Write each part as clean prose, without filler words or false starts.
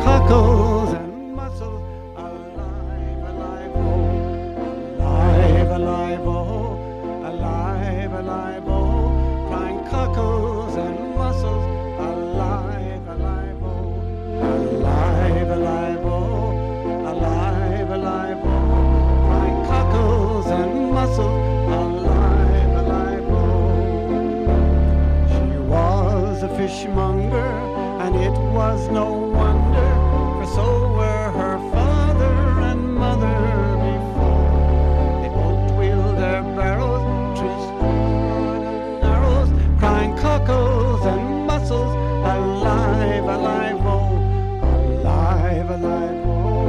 cockles and mussels, alive, alive, oh, alive, alive, oh, alive, alive, oh, crying cockles and mussels, alive, alive, oh, alive, alive, oh, alive, alive, oh, crying cockles and mussels, alive, alive, oh. She was a fishmonger, and it was no wonder, for so were her father and mother before. They both wheeled their barrows through straight and narrows, crying cockles and mussels, alive, alive, oh, alive, alive, oh,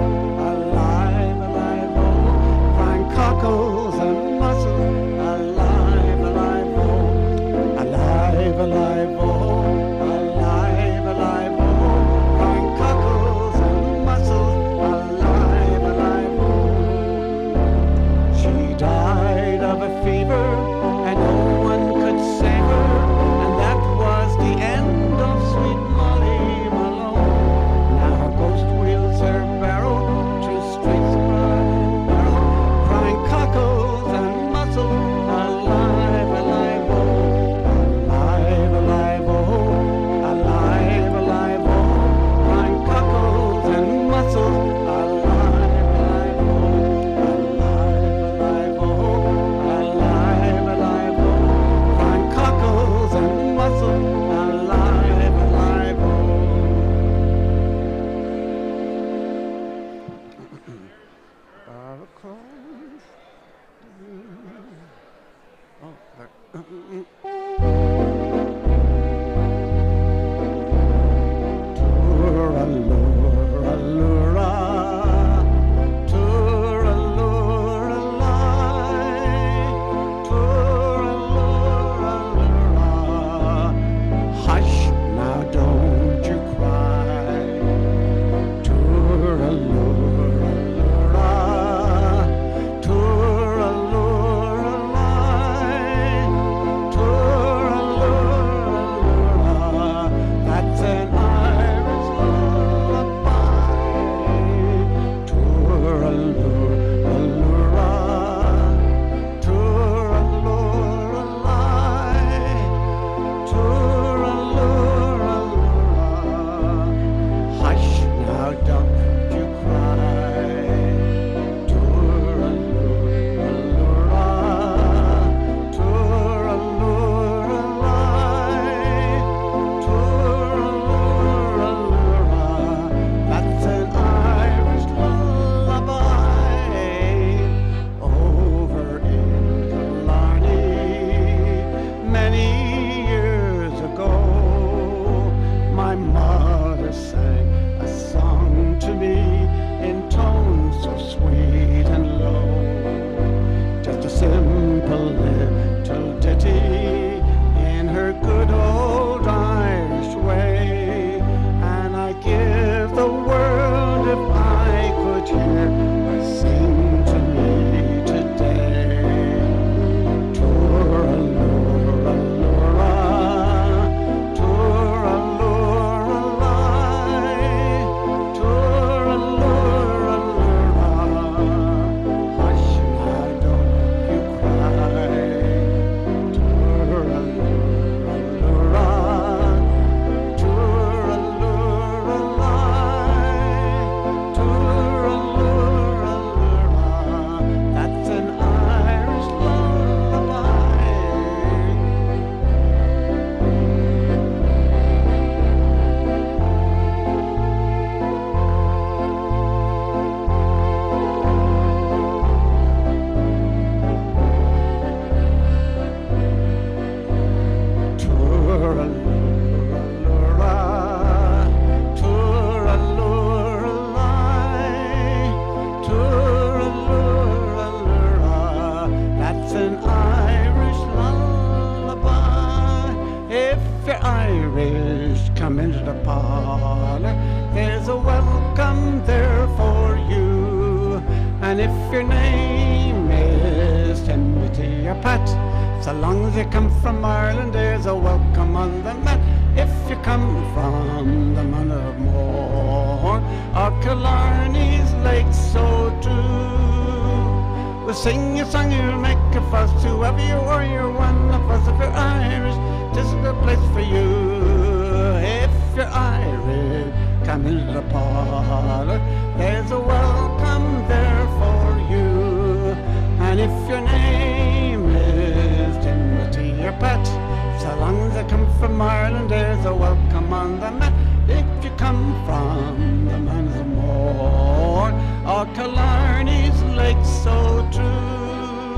alive, alive, oh, crying cockles and mussels, alive, alive, oh, alive, alive, oh. Come into the parlor, there's a welcome there for you. And if your name is Timothy or Pat, so long as you come from Ireland, there's a welcome on the mat. If you come from the Manor of Moor, Killarney's lake so true. We'll sing a song, you'll make a fuss. Whoever you are, you're one of us. If you're Irish, this is the place for you. If you're Irish, come into the parlor. There's a welcome there for you. And if your name is Timothy or Pat, so long as you come from Ireland, there's a welcome on the mat. If you come from the Man's of Moor, or Killarney's lake so true,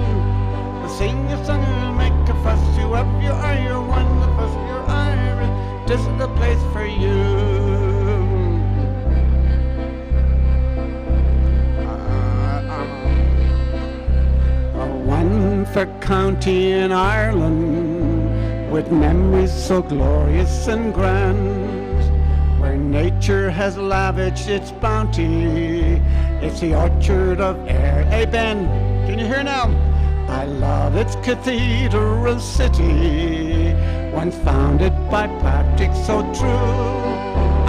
we'll sing a song, we'll make a fuss. Whoever you are, you're one of us. You're Irish, this is the place for you. One for county in Ireland, with memories so glorious and grand, where nature has lavished its bounty. It's the orchard of Ayr. Hey Ben, can you hear now? I love its cathedral city, once founded by Patrick so true,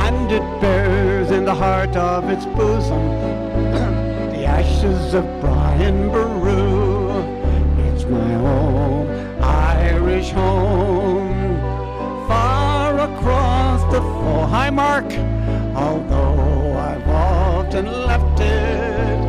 and it bears in the heart of its bosom the ashes of Brian Boru. It's my home, Irish home, far across the full. Hi Mark, although I've often left it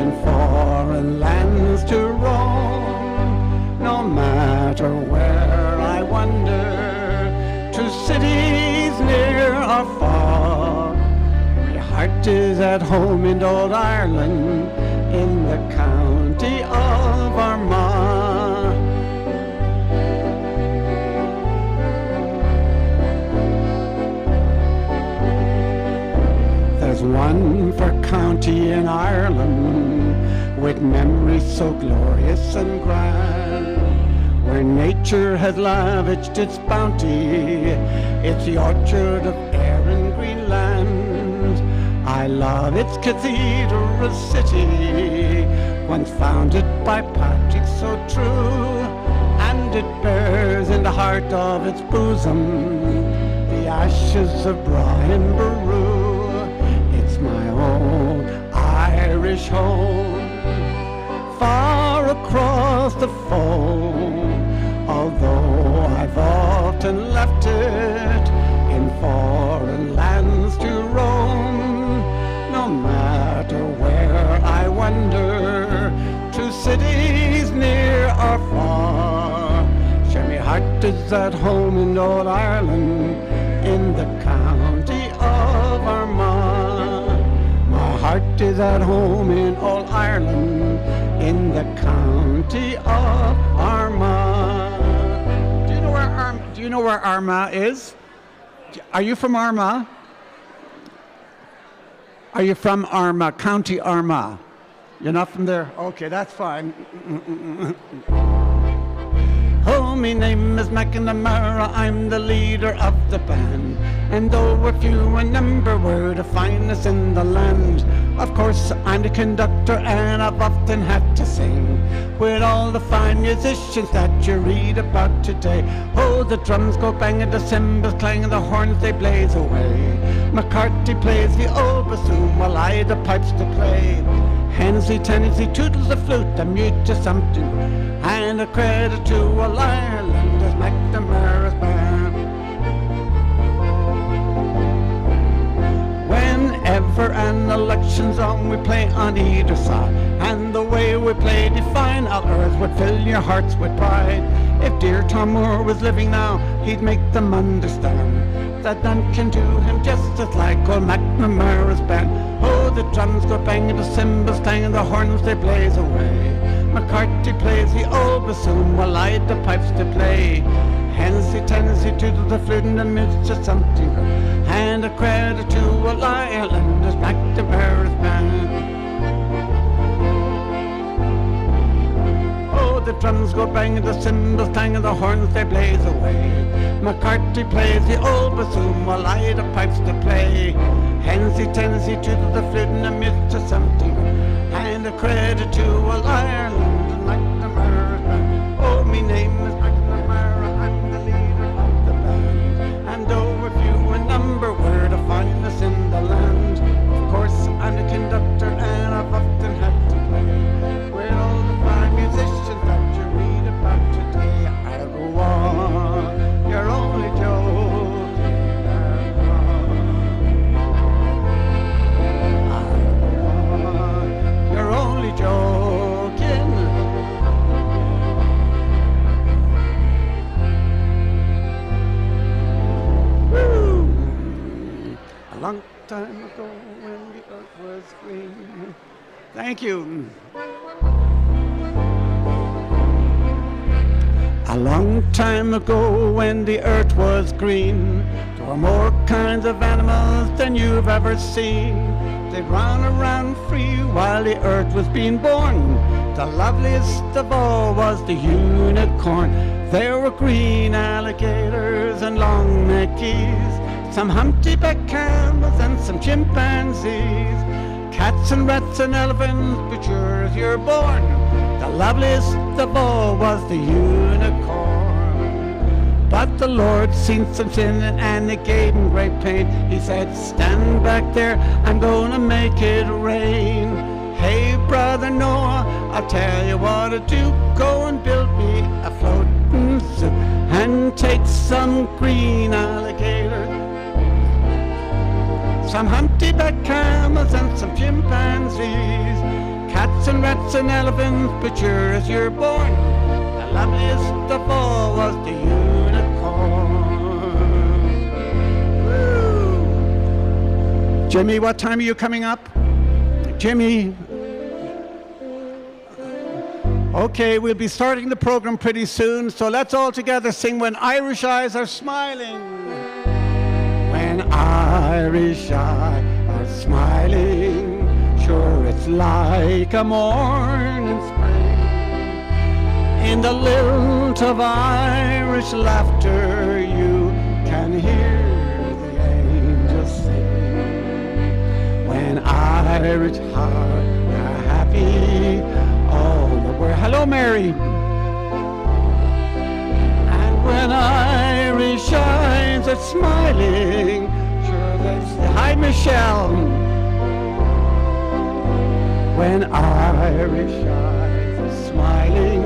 in foreign lands to roam, no matter where I wander, to cities near or far, my heart is at home in old Ireland, in the county of Armagh. There's one for county in Ireland, with memories so glorious and grand, where nature has lavished its bounty. It's the orchard of Ayr and Greenland. I love its cathedral city, once founded by Patrick so true, and it bears in the heart of its bosom the ashes of Brian Boru. It's my old Irish home, far across the foam, although I've often left it in foreign lands to roam, no matter where I wander, to cities near or far, sure my heart is at home in old Ireland, in the county of Armagh. My heart is at home in old Ireland, in the county of Armagh. Do you know where Armagh is? Are you from Armagh? Are you from Armagh, County Armagh? You're not from there? Okay, that's fine. Oh, my name is McNamara, I'm the leader of the band, and though we're few in number, we're the finest in the land. Of course, I'm the conductor and I've often had to sing with all the fine musicians that you read about today. Oh, the drums go banging, the cymbals clang, and the horns they blaze away. McCarthy plays the old bassoon while I the pipes to play. Hensley, Tennessee toodles the flute, the mute is something, and a credit to all Ireland is McNamara's band. Whenever an election's on, we play on either side, and the way we play define all earth would fill your hearts with pride. If dear Tom Moore was living now, he'd make them understand that none can do him justice like old McNamara's band. Oh, the drums go banging, the cymbals clang, and the horns they blaze away. McCarthy plays the old bassoon while I the pipes to play. Hensley, Tennessee toodles the flute in the midst of something good, and a credit to all Ireland is McNamara's band. Oh, the drums go banging, the cymbals clang, and the horns they blaze away. McCarthy plays the old bassoon while I the pipes to play. Hensley, Tennessee toodles the flute in the midst of something good, and a credit to all Ireland and McNamara's band. Oh, me name is McNamara, I'm the leader of the band, and though we're few in number, we're the finest in the land. Of course, I'm ago when the earth was green. Thank you. A long time ago when the earth was green, there were more kinds of animals than you've ever seen. They ran around free while the earth was being born. The loveliest of all was the unicorn. There were green alligators and long-necked geese, some humpty-backed camels and some chimpanzees, cats and rats and elephants, but sure as you're born, the loveliest of all was the unicorn. But the Lord seen some sin and it gave him great pain. He said, stand back there, I'm gonna make it rain. Hey brother Noah, I'll tell you what to do. Go and build me a floating zoo and take some green alligators, some humpty-backed camels and some chimpanzees, cats and rats and elephants, but sure as you're born, the loveliest of all was the unicorn. Woo. Jimmy, what time are you coming up? Jimmy? Okay, we'll be starting the program pretty soon, so let's all together sing When Irish Eyes Are Smiling. When Irish eyes are smiling, sure it's like a morning spring. In the lilt of Irish laughter you can hear the angels sing. When Irish hearts are happy, all the world. Hello, Mary. And when Irish eyes are smiling, sure that's hi, Michelle. When Irish eyes are smiling,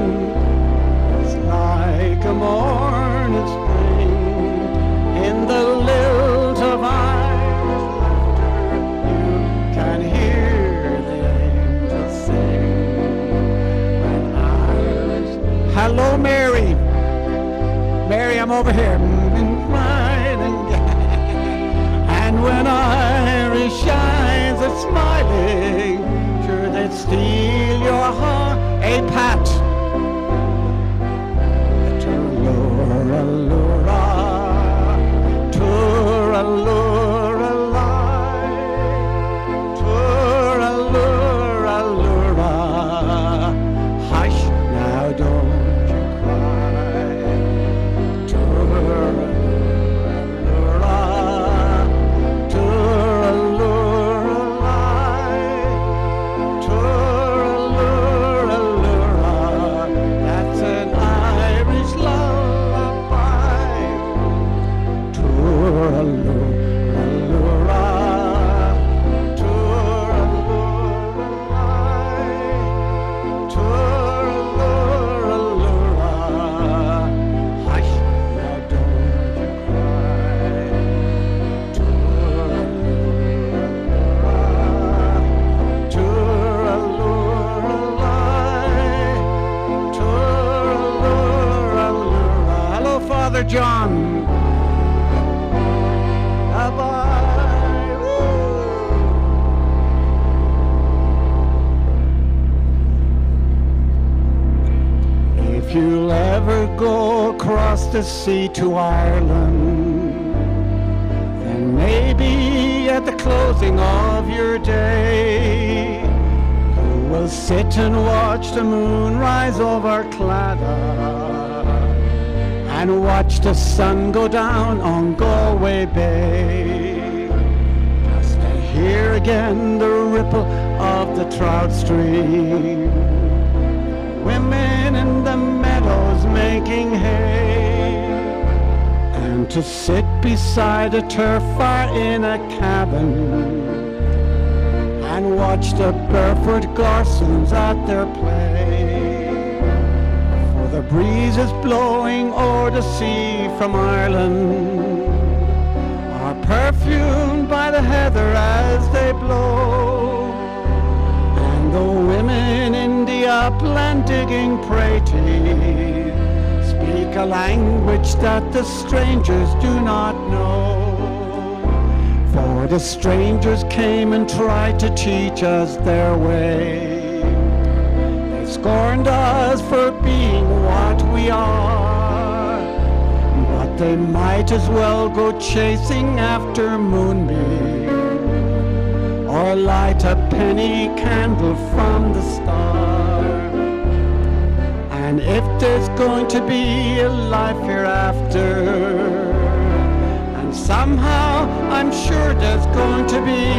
it's like a morning spring. In the lilt of Irish laughter, you can hear the angels sing. When Irish... Hello, Mary. Mary, I'm over here. And when Irish eyes are smiling, they'd steal your heart, a pat. Turalura, turalura, turalura, hush, now don't you cry. Turalura, John. Bye-bye. If you'll ever go across the sea to Ireland, then maybe at the closing of your day, you will sit and watch the moon rise over Claddagh and watch the sun go down on Galway Bay. Just to hear again the ripple of the trout stream, women in the meadows making hay, and to sit beside a turf fire in a cabin and watch the barefoot Garsons at their play. The breeze is blowing o'er the sea from Ireland, are perfumed by the heather as they blow, and the women in the upland digging praties speak a language that the strangers do not know. For the strangers came and tried to teach us their way. They scorned us for being what we are, but they might as well go chasing after moonbeams or light a penny candle from the star. And if there's going to be a life hereafter, and somehow I'm sure there's going to be,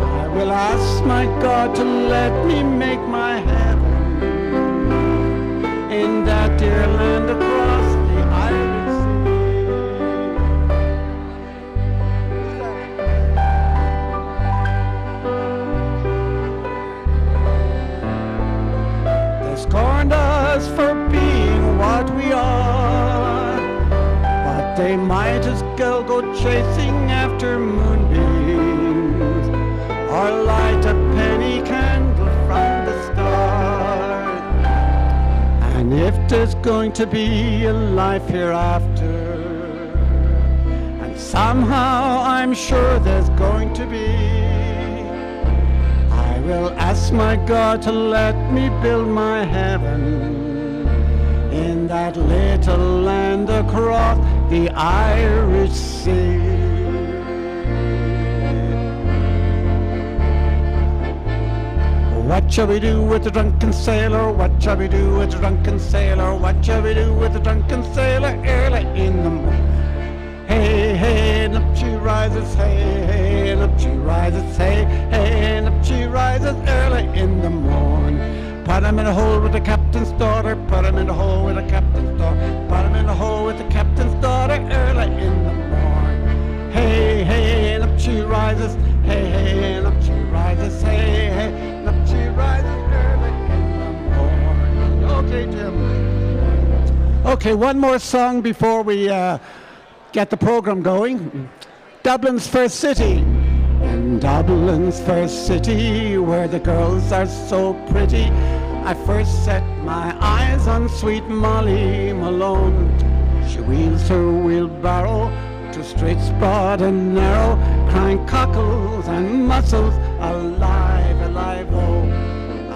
I will ask my God to let me make my heaven in that dear land across the Irish Sea. They scorned us for being what we are, but they might as well go chasing after moonbeams or light a penny candle from the stars. And if there's going to be a life hereafter, and somehow I'm sure there's going to be, I will ask my God to let me build my heaven in that little land across the Irish Sea. What shall we do with the drunken sailor? What shall we do with the drunken sailor? What shall we do with the drunken sailor early in the morning? Hey, hey, and up she rises, hey, hey, and up she rises, hey, hey, and up she rises early in the morning. Put him in a hole with the captain's daughter, put him in a hole with the captain's daughter, put him in a hole with the captain's daughter early in the morning. Hey, hey, and up she rises, hey, hey, and up she rises, hey, hey, and up she rises early in the morning. Okay, Jim. Okay, one more song before we get the program going. Dublin's first city. In Dublin's first city, where the girls are so pretty, I first set my eyes on sweet Molly Malone. She wheels her wheelbarrow to streets broad and narrow, crying cockles and mussels, alive, alive, oh,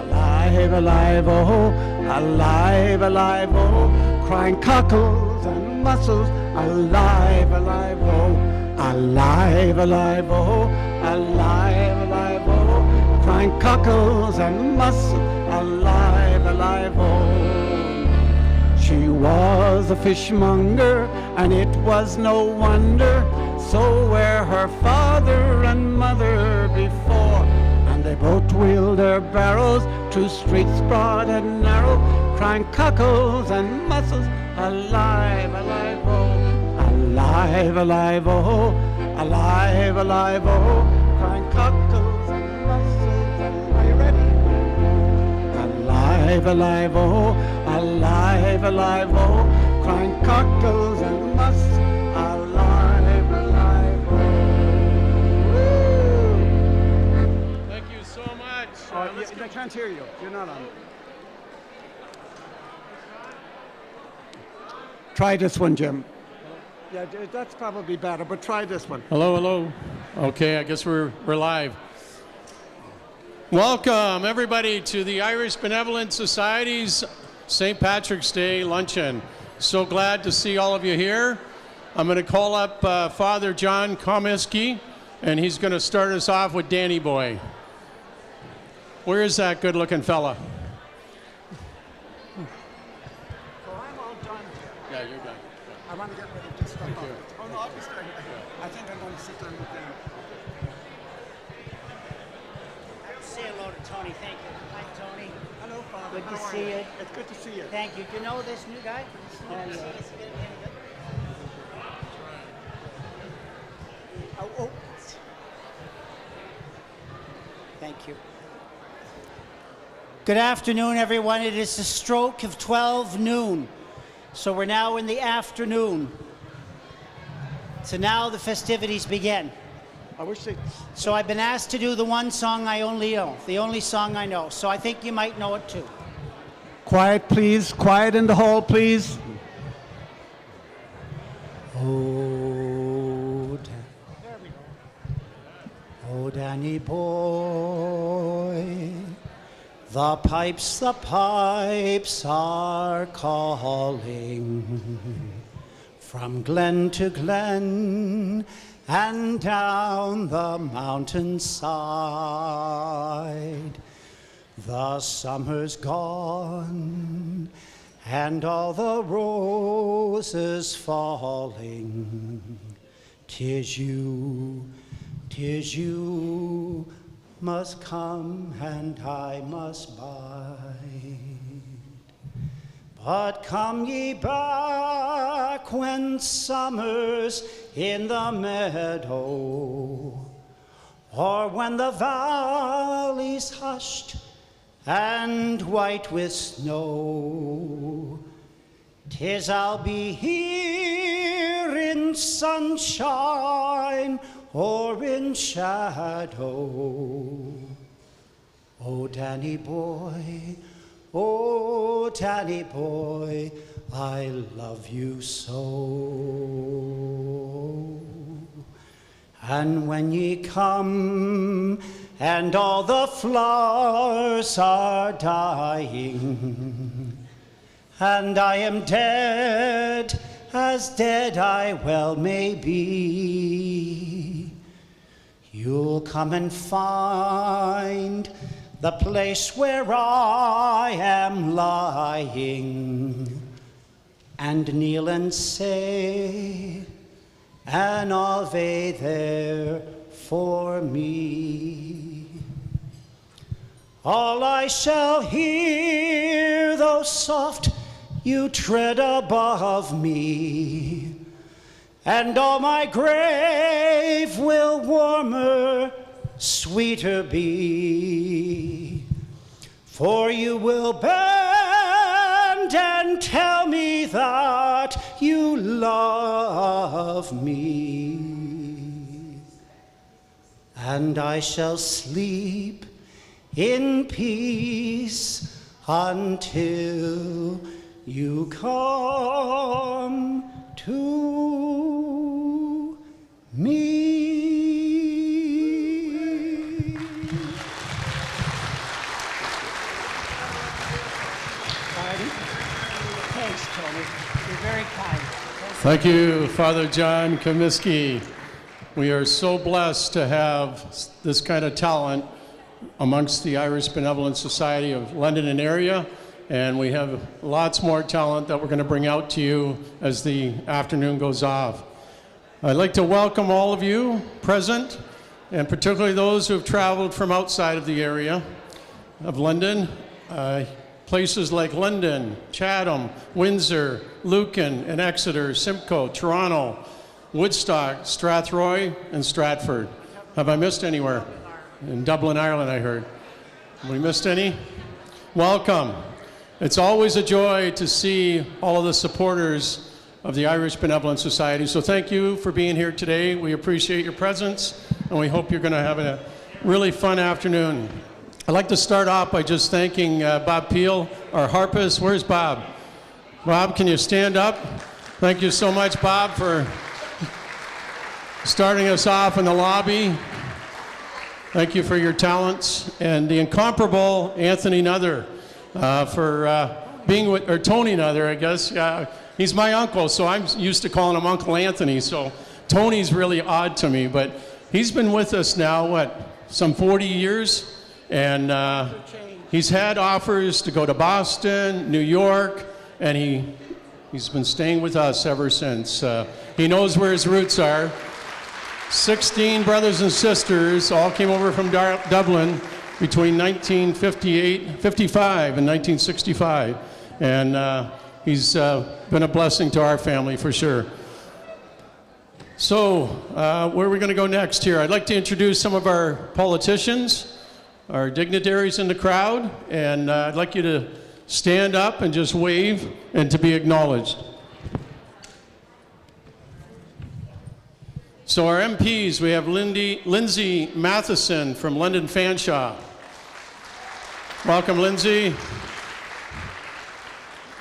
alive, alive, oh, alive, alive, oh, crying cockles and mussels, alive, alive, oh, alive, alive, oh, alive, alive, oh, crying cockles and mussels, alive, alive, oh. She was a fishmonger, and it was no wonder, so were her father and mother before, and they both wheeled their barrows to streets broad and narrow, crying cockles and mussels, alive, alive, oh, alive, alive, oh, alive, alive, oh, crying cockles and mussels. Are you ready? Alive, alive, oh, alive, alive, oh, crying cockles and mussels, alive, alive, oh. Woo! Thank you so much. I can't hear you. You're not on. Try this one, Jim. Yeah, that's probably better, but try this one. Hello, hello. Okay, I guess we're live. Welcome, everybody, to the Irish Benevolent Society's St. Patrick's Day luncheon. So glad to see all of you here. I'm going to call up Father John Komisky, and he's going to start us off with Danny Boy. Where is that good-looking fella? So I'm all done here. Yeah, you're done. I want to get rid of this stuff. Oh, no, I'll be starting. I think I'm going to sit down with them. Say hello to Tony. Thank you. Hi, Tony. Hello, Father. Good to How are see you. It's good to see you. Thank you. Do you know this new guy? Oh, yeah. Oh. Thank you. Good afternoon, everyone. It is the stroke of 12 noon. So we're now in the afternoon. So now the festivities begin. I wish they... So I've been asked to do the one song I only know, the only song I know. So I think you might know it too. Quiet, please. Quiet in the hall, please. Oh, Oh, Danny boy, the pipes are calling from glen to glen and down the mountainside. The summer's gone and all the roses falling. 'Tis you must come and I must bide. But come ye back when summer's in the meadow, or when the valley's hushed and white with snow. 'Tis I'll be here in sunshine or in shadow. Oh, Danny boy, I love you so. And when ye come and all the flowers are dying, and I am dead, as dead I well may be, you'll come and find the place where I am lying, and kneel and say an Ave there for me. All I shall hear, though soft you tread above me, and all my grave will warmer, sweeter be. For you will bend and tell me that you love me, and I shall sleep in peace until you come to me. Thanks, Tony. You're very kind. Thank you, Father John Comiskey. We are so blessed to have this kind of talent amongst the Irish Benevolent Society of London and area, and we have lots more talent that we're going to bring out to you as the afternoon goes off. I'd like to welcome all of you present, and particularly those who have traveled from outside of the area of London, places like London, Chatham, Windsor, Lucan, and Exeter, Simcoe, Toronto, Woodstock, Strathroy, and Stratford. Have I missed anywhere? In Dublin, Ireland, I heard. Have we missed any? Welcome. It's always a joy to see all of the supporters of the Irish Benevolent Society. So thank you for being here today. We appreciate your presence, and we hope you're going to have a really fun afternoon. I'd like to start off by just thanking Bob Peel, our harpist. Where's Bob? Bob, can you stand up? Thank you so much, Bob, for starting us off in the lobby. Thank you for your talents. And the incomparable Anthony Nuther for being with, or Tony Nuther, I guess. He's my uncle, so I'm used to calling him Uncle Anthony. So Tony's really odd to me, but he's been with us now, some 40 years? And he's had offers to go to Boston, New York, and he's been staying with us ever since. He knows where his roots are. 16 brothers and sisters all came over from Dublin between 1955 and 1965. And he's been a blessing to our family for sure. So where are we going to go next here? I'd like to introduce some of our politicians, our dignitaries in the crowd, and I'd like you to stand up and just wave and to be acknowledged. So our MPs, we have Lindsay Matheson from London Fanshawe. Welcome, Lindsay.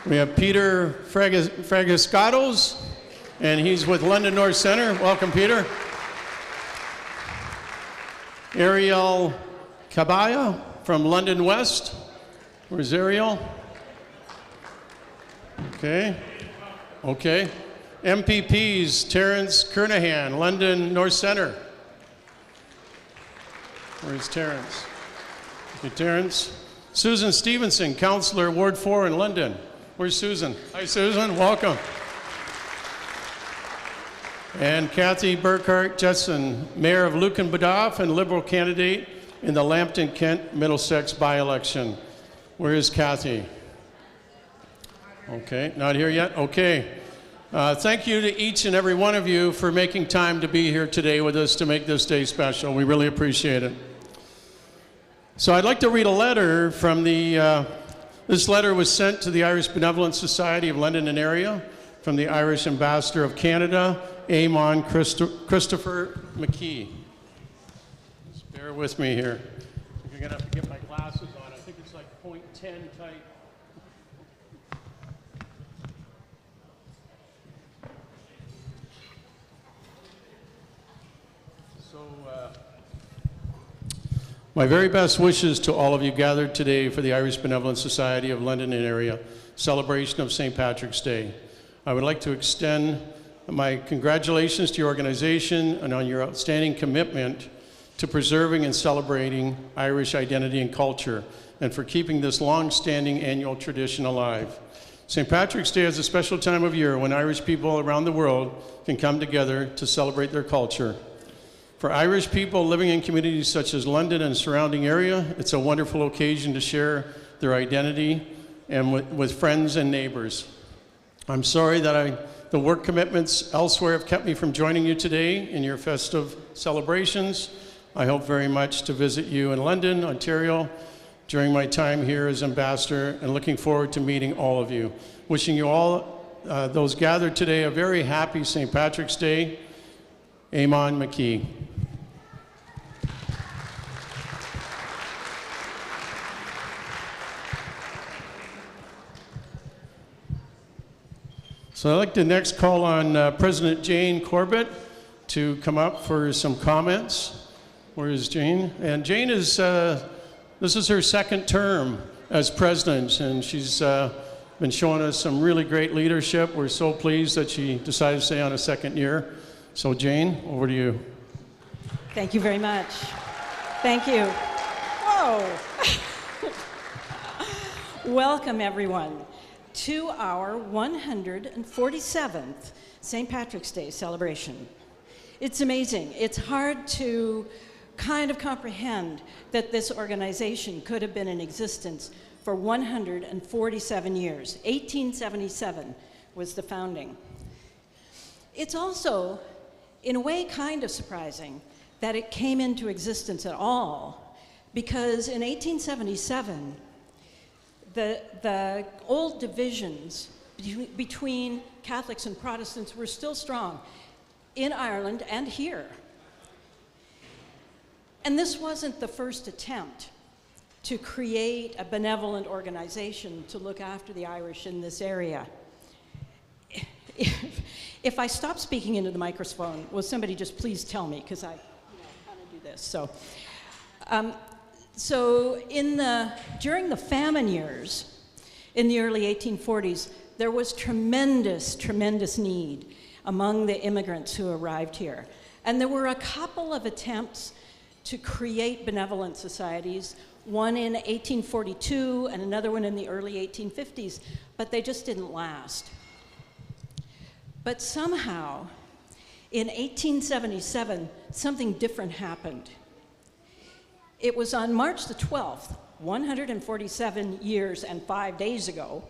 We have Peter Fragascatos, and he's with London North Centre. Welcome, Peter. Ariel Kabaya from London West. Where's Ariel? Okay. Okay. MPPs, Terrence Kernahan, London North Center. Where's Terrence? Okay, Terrence. Susan Stevenson, Councillor, Ward 4 in London. Where's Susan? Hi, Susan. Welcome. And Kathy Burkhart Jetson, Mayor of Lucan Badaf and Liberal candidate in the Lambton-Kent Middlesex by-election. Where is Kathy? Okay, not here yet? Okay. Thank you to each and every one of you for making time to be here today with us to make this day special. We really appreciate it. So I'd like to read a letter from this letter was sent to the Irish Benevolent Society of London and area from the Irish Ambassador of Canada, Eamon Christopher McKee. Just bear with me here. I'm gonna have to get my glasses on. I think it's like 0.10 tight. My very best wishes to all of you gathered today for the Irish Benevolent Society of London and area celebration of St. Patrick's Day. I would like to extend my congratulations to your organization and on your outstanding commitment to preserving and celebrating Irish identity and culture, and for keeping this long-standing annual tradition alive. St. Patrick's Day is a special time of year when Irish people around the world can come together to celebrate their culture. For Irish people living in communities such as London and surrounding area, it's a wonderful occasion to share their identity and with friends and neighbors. I'm sorry that the work commitments elsewhere have kept me from joining you today in your festive celebrations. I hope very much to visit you in London, Ontario, during my time here as ambassador, and looking forward to meeting all of you. Wishing you all, those gathered today, a very happy St. Patrick's Day. Eamon McKee. So I'd like to next call on President Jane Corbett to come up for some comments. Where is Jane? And Jane is, this is her second term as president, and she's been showing us some really great leadership. We're so pleased that she decided to stay on a second year. So Jane, over to you. Thank you very much. Thank you. Whoa. Welcome, everyone, to our 147th St. Patrick's Day celebration. It's amazing. It's hard to kind of comprehend that this organization could have been in existence for 147 years. 1877 was the founding. It's also, in a way, kind of surprising that it came into existence at all, because in 1877, the old divisions between Catholics and Protestants were still strong in Ireland and here. And this wasn't the first attempt to create a benevolent organization to look after the Irish in this area. If I stop speaking into the microphone, will somebody just please tell me, because I kind of do this. So during the famine years in the early 1840s, there was tremendous need among the immigrants who arrived here. And there were a couple of attempts to create benevolent societies, one in 1842 and another one in the early 1850s, but they just didn't last. But somehow, in 1877, something different happened. It was on March the 12th, 147 years and 5 days ago,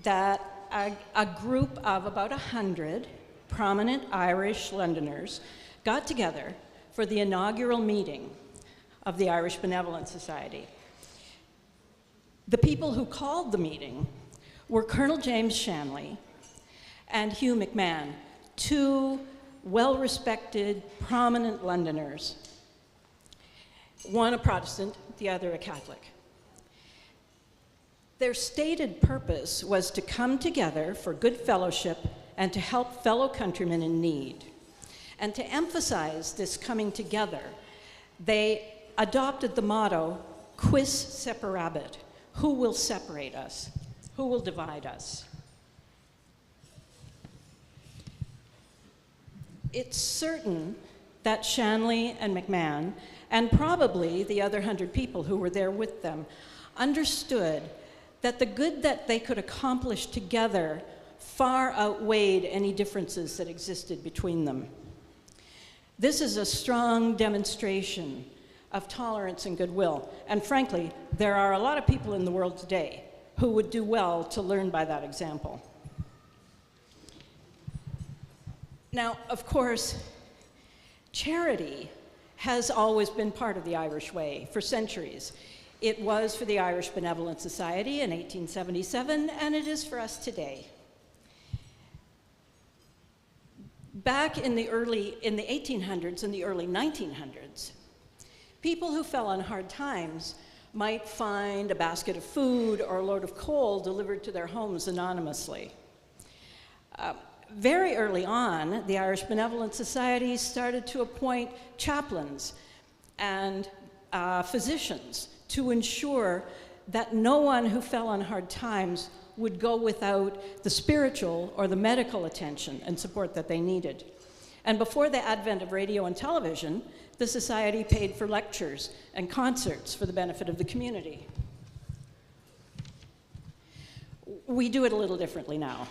that a group of about 100 prominent Irish Londoners got together for the inaugural meeting of the Irish Benevolent Society. The people who called the meeting were Colonel James Shanley and Hugh McMahon, two well-respected, prominent Londoners, one a Protestant, the other a Catholic. Their stated purpose was to come together for good fellowship and to help fellow countrymen in need. And to emphasize this coming together, they adopted the motto, quis separabit, who will separate us, who will divide us. It's certain that Shanley and McMahon, and probably the other 100 people who were there with them, understood that the good that they could accomplish together far outweighed any differences that existed between them. This is a strong demonstration of tolerance and goodwill, and frankly, there are a lot of people in the world today who would do well to learn by that example. Now, of course, charity has always been part of the Irish way for centuries. It was for the Irish Benevolent Society in 1877, and it is for us today. Back in the 1800s and the early 1900s, people who fell on hard times might find a basket of food or a load of coal delivered to their homes anonymously. Very early on, the Irish Benevolent Society started to appoint chaplains and physicians to ensure that no one who fell on hard times would go without the spiritual or the medical attention and support that they needed. And before the advent of radio and television, the Society paid for lectures and concerts for the benefit of the community. We do it a little differently now.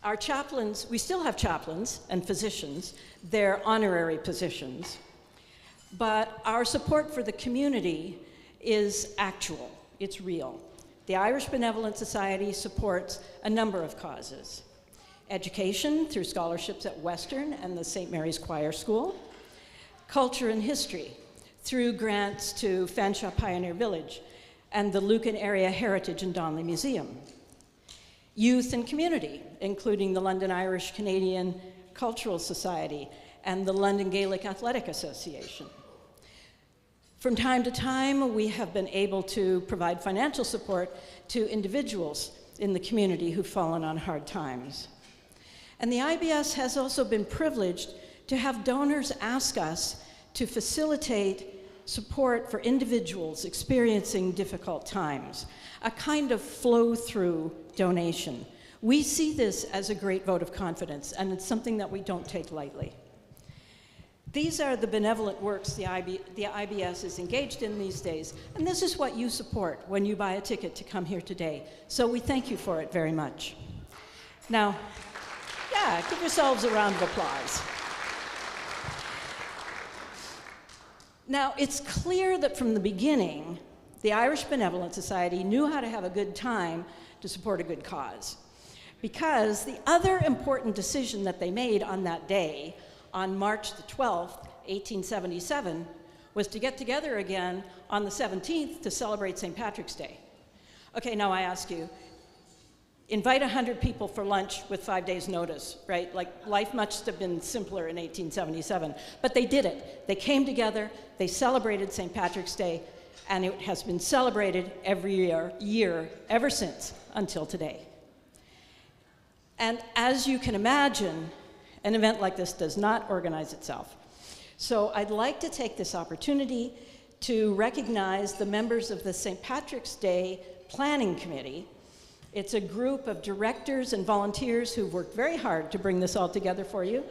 Our chaplains, we still have chaplains and physicians, they're honorary positions, but our support for the community is actual, it's real. The Irish Benevolent Society supports a number of causes. Education through scholarships at Western and the St. Mary's Choir School. Culture and history through grants to Fanshawe Pioneer Village and the Lucan Area Heritage and Donnelly Museum. Youth and community, including the London Irish Canadian Cultural Society and the London Gaelic Athletic Association. From time to time, we have been able to provide financial support to individuals in the community who've fallen on hard times. And the IBS has also been privileged to have donors ask us to facilitate support for individuals experiencing difficult times, a kind of flow-through donation. We see this as a great vote of confidence, and it's something that we don't take lightly. These are the benevolent works the IBS is engaged in these days, and this is what you support when you buy a ticket to come here today. So we thank you for it very much. Now, yeah, give yourselves a round of applause. Now, it's clear that from the beginning, the Irish Benevolent Society knew how to have a good time to support a good cause. Because the other important decision that they made on that day, on March the 12th, 1877, was to get together again on the 17th to celebrate St. Patrick's Day. Okay, now I ask you, invite 100 people for lunch with 5 days' notice, right? Like, life must have been simpler in 1877. But they did it. They came together, they celebrated St. Patrick's Day, and it has been celebrated every year ever since, until today. And as you can imagine, an event like this does not organize itself. So I'd like to take this opportunity to recognize the members of the St. Patrick's Day Planning Committee. It's a group of directors and volunteers who've worked very hard to bring this all together for you.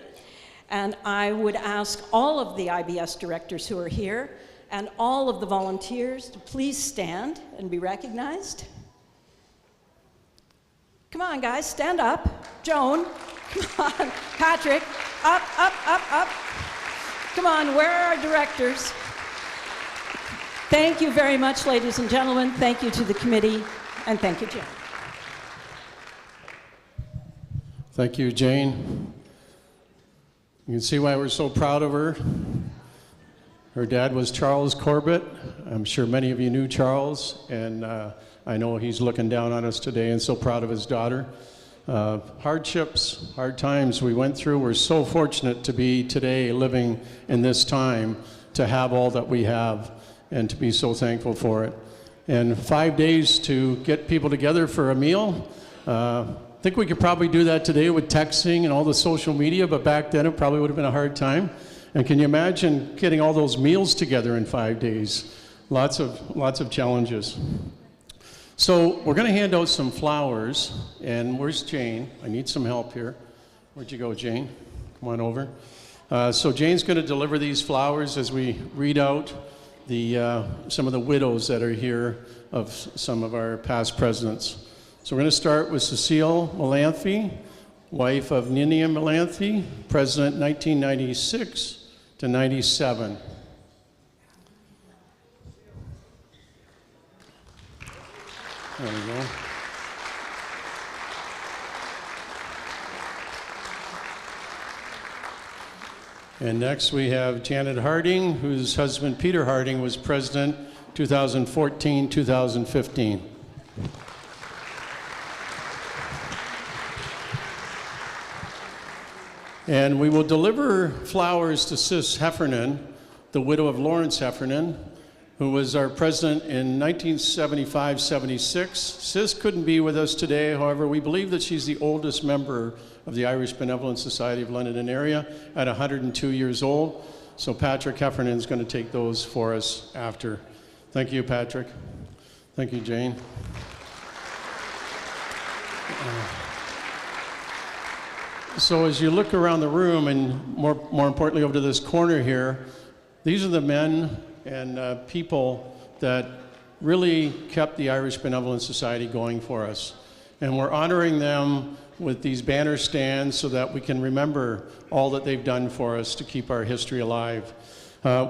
And I would ask all of the IBS directors who are here and all of the volunteers to please stand and be recognized. Come on, guys, stand up. Joan, come on. Patrick, up, up, up, up. Come on, where are our directors? Thank you very much, ladies and gentlemen. Thank you to the committee, and thank you, Jim. Thank you, Jane. You can see why we're so proud of her. Her dad was Charles Corbett. I'm sure many of you knew Charles, and I know he's looking down on us today and so proud of his daughter. Hardships, hard times we went through. We're so fortunate to be today living in this time, to have all that we have, and to be so thankful for it. And 5 days to get people together for a meal. I think we could probably do that today with texting and all the social media, but back then it probably would have been a hard time. And can you imagine getting all those meals together in 5 days? Lots of challenges. So we're going to hand out some flowers, and where's Jane? I need some help here. Where'd you go, Jane? Come on over. So Jane's going to deliver these flowers as we read out some of the widows that are here of some of our past presidents. So we're going to start with Cecile Melanthi, wife of Ninian Melanthi, president 1996 to 97. There we go. And next we have Janet Harding, whose husband Peter Harding was president 2014-2015. And we will deliver flowers to Sis Heffernan, the widow of Lawrence Heffernan, who was our president in 1975-76. Sis couldn't be with us today, however, we believe that she's the oldest member of the Irish Benevolent Society of London and area at 102 years old. So Patrick Heffernan is going to take those for us after. Thank you, Patrick. Thank you, Jane. So as you look around the room, and more importantly over to this corner here, these are the men and people that really kept the Irish Benevolent Society going for us. And we're honoring them with these banner stands so that we can remember all that they've done for us to keep our history alive.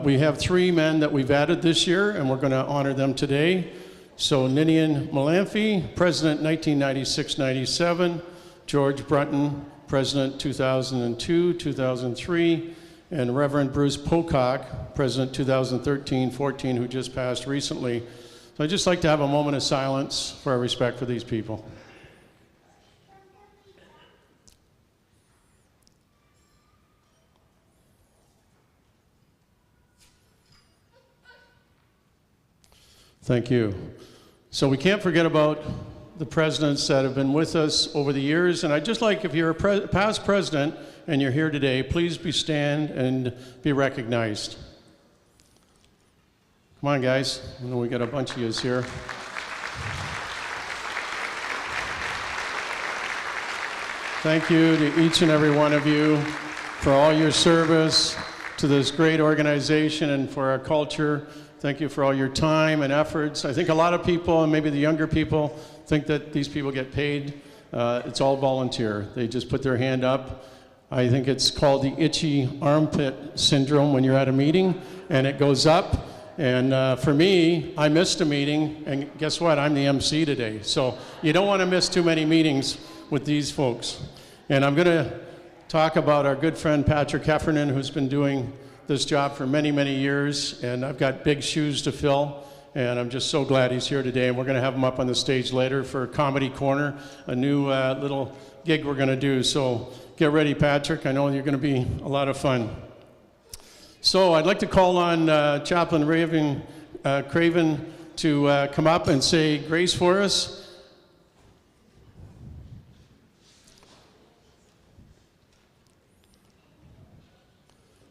We have 3 men that we've added this year, and we're going to honor them today. So Ninian Melanthi, president 1996-97, George Brunton, president 2002-2003, and Reverend Bruce Pocock, president 2013-14, who just passed recently. So I'd just like to have a moment of silence for our respect for these people. Thank you. So we can't forget about the presidents that have been with us over the years, and I'd just like, if you're a past president and you're here today, please stand and be recognized. Come on, guys. I know we got a bunch of yous here. Thank you to each and every one of you for all your service to this great organization and for our culture. Thank you for all your time and efforts. I think a lot of people, and maybe the younger people, think that these people get paid. It's all volunteer. They just put their hand up. I think it's called the itchy armpit syndrome when you're at a meeting and it goes up. And for me, I missed a meeting, and guess what? I'm the MC today. So you don't want to miss too many meetings with these folks. And I'm going to talk about our good friend Patrick Heffernan, who's been doing this job for many, many years, and I've got big shoes to fill, and I'm just so glad he's here today. And we're going to have him up on the stage later for Comedy Corner, a new little gig we're going to do. So get ready, Patrick. I know you're going to be a lot of fun. So I'd like to call on Chaplain Craven to come up and say grace for us.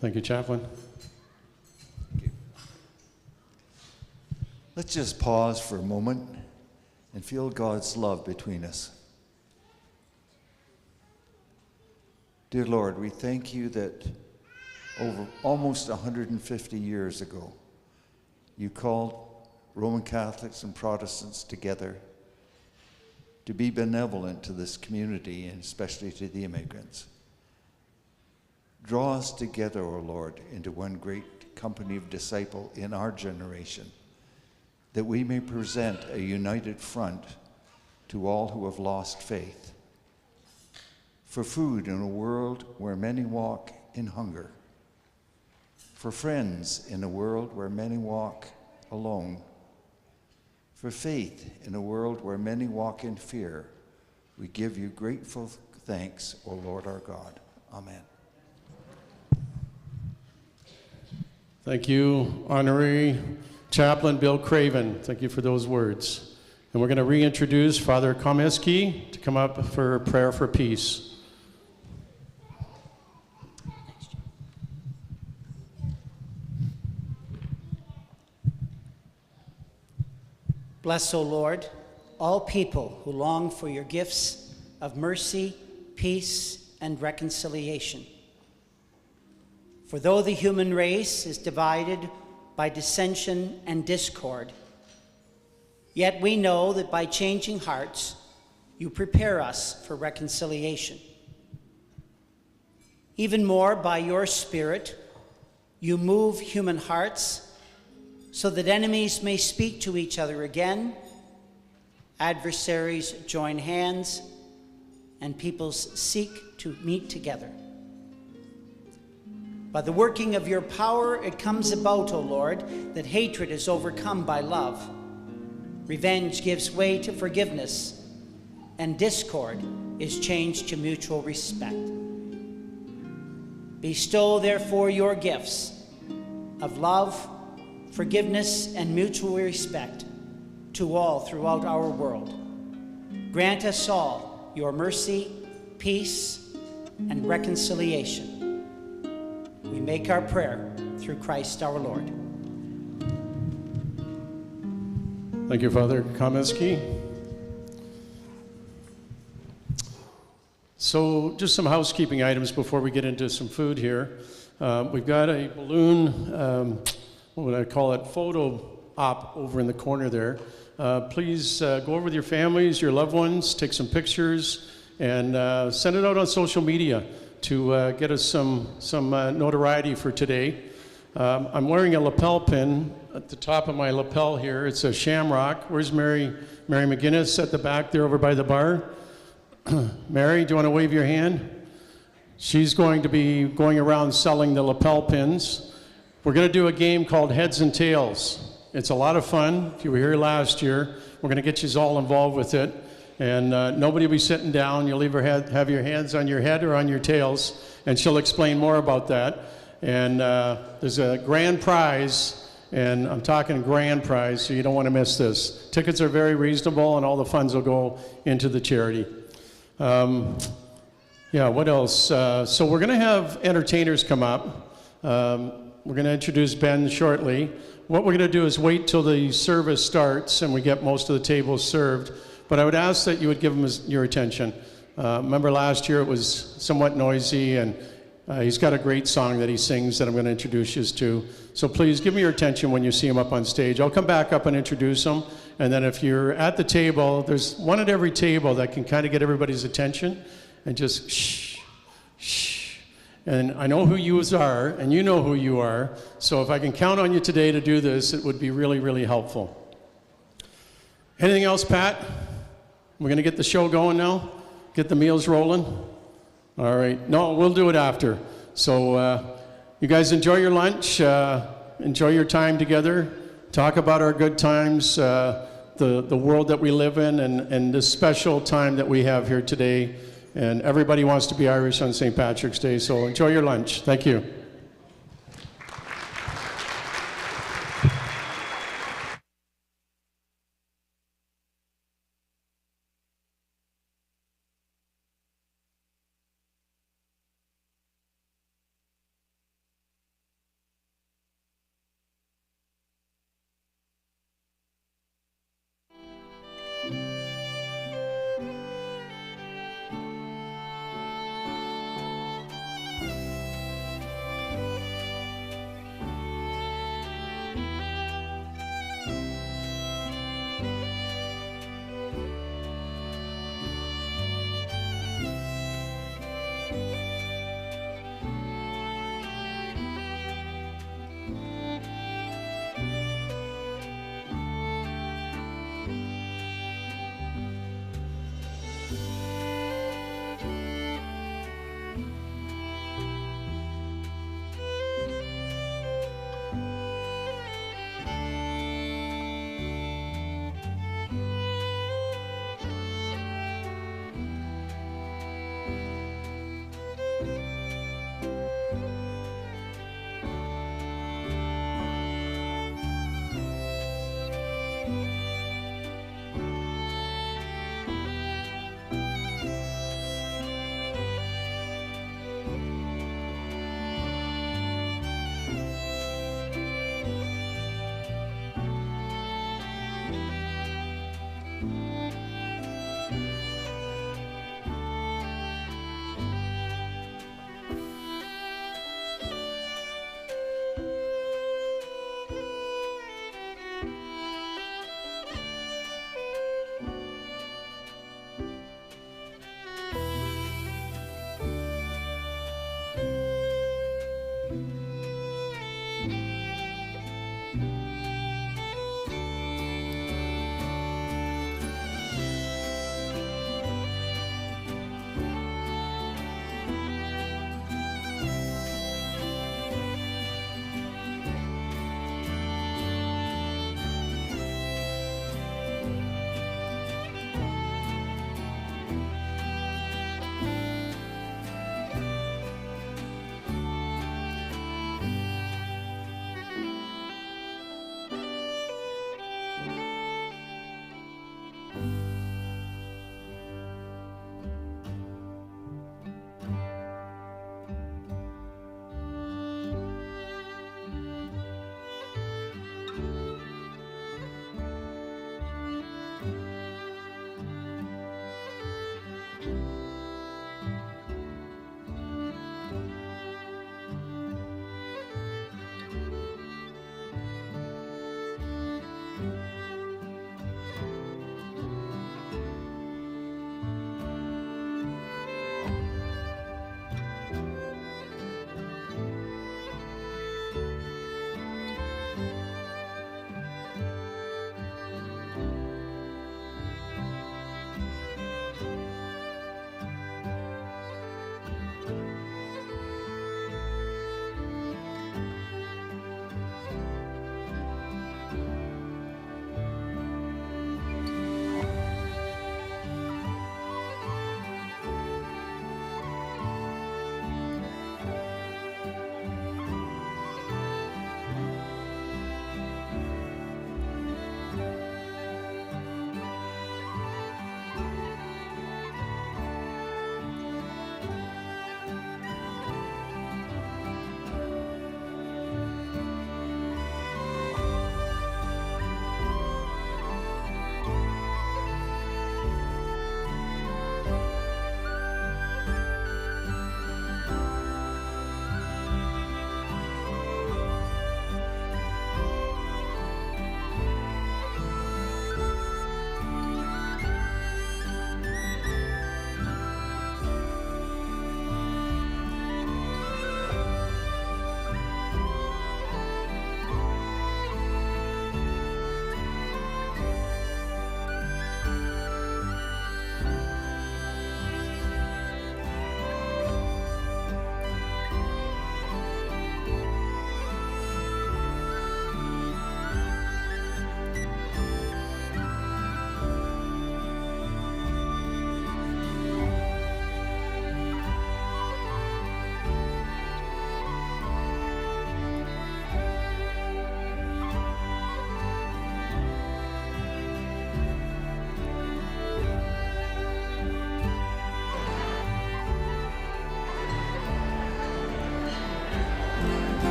Thank you, Chaplain. Thank you. Let's just pause for a moment and feel God's love between us. Dear Lord, we thank you that over almost 150 years ago, you called Roman Catholics and Protestants together to be benevolent to this community and especially to the immigrants. Draw us together, O Lord, into one great company of disciples in our generation, that we may present a united front to all who have lost faith. For food in a world where many walk in hunger. For friends in a world where many walk alone. For faith in a world where many walk in fear. We give you grateful thanks, O Lord our God. Amen. Thank you, Honorary Chaplain Bill Craven. Thank you for those words. And we're going to reintroduce Father Komisky to come up for a prayer for peace. Bless, O Lord, all people who long for your gifts of mercy, peace, and reconciliation. For though the human race is divided by dissension and discord, yet we know that by changing hearts, you prepare us for reconciliation. Even more, by your Spirit, you move human hearts so that enemies may speak to each other again, adversaries join hands, and peoples seek to meet together. By the working of your power, it comes about, O Lord, that hatred is overcome by love, revenge gives way to forgiveness, and discord is changed to mutual respect. Bestow, therefore, your gifts of love, forgiveness, and mutual respect to all throughout our world. Grant us all your mercy, peace, and reconciliation. We make our prayer through Christ our Lord. Thank you, Father Komeski. So just some housekeeping items before we get into some food here. We've got a balloon, what would I call it, photo op over in the corner there. Please go over with your families, your loved ones, take some pictures, and send it out on social media to get us some notoriety for today. I'm wearing a lapel pin at the top of my lapel here. It's a shamrock. Where's Mary McGinnis at the back there over by the bar? Mary, do you want to wave your hand? She's going to be going around selling the lapel pins. We're going to do a game called Heads and Tails. It's a lot of fun. If you were here last year, we're going to get you all involved with it. And nobody will be sitting down. You'll either have your hands on your head or on your tails, and she'll explain more about that. And there's a grand prize, and I'm talking grand prize, so you don't want to miss this. Tickets are very reasonable, and all the funds will go into the charity. Yeah, what else? So we're going to have entertainers come up. We're going to introduce Ben shortly. What we're going to do is wait till the service starts and we get most of the tables served. But I would ask that you would give him your attention. Remember last year it was somewhat noisy, and he's got a great song that he sings that I'm going to introduce you to. So please give me your attention when you see him up on stage. I'll come back up and introduce him. And then if you're at the table, there's one at every table that can kind of get everybody's attention. And just shh, shh. And I know who you are, and you know who you are. So if I can count on you today to do this, it would be really, really helpful. Anything else, Pat? We're going to get the show going now? Get the meals rolling? All right. No, we'll do it after. So you guys enjoy your lunch. Enjoy your time together. Talk about our good times, the world that we live in, and this special time that we have here today. And everybody wants to be Irish on St. Patrick's Day, so enjoy your lunch. Thank you.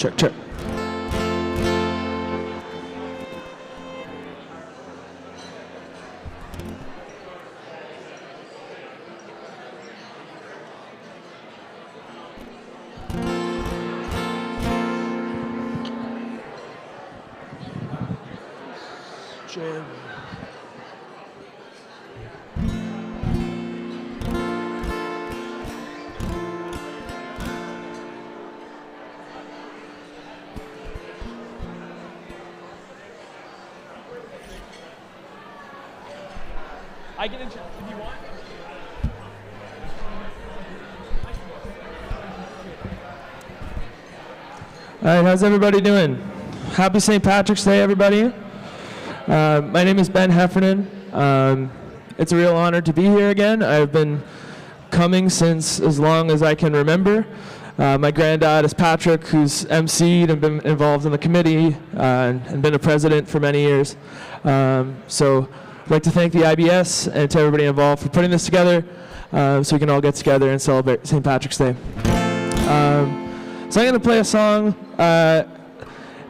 check, check. Jam. I can introduce if you want. All right, how's everybody doing? Happy St. Patrick's Day, everybody. My name is Ben Heffernan. It's a real honor to be here again. I've been coming since as long as I can remember. My granddad is Patrick, who's emceed and been involved in the committee and been a president for many years. So I'd like to thank the IBS and to everybody involved for putting this together so we can all get together and celebrate St. Patrick's Day. So I'm going to play a song.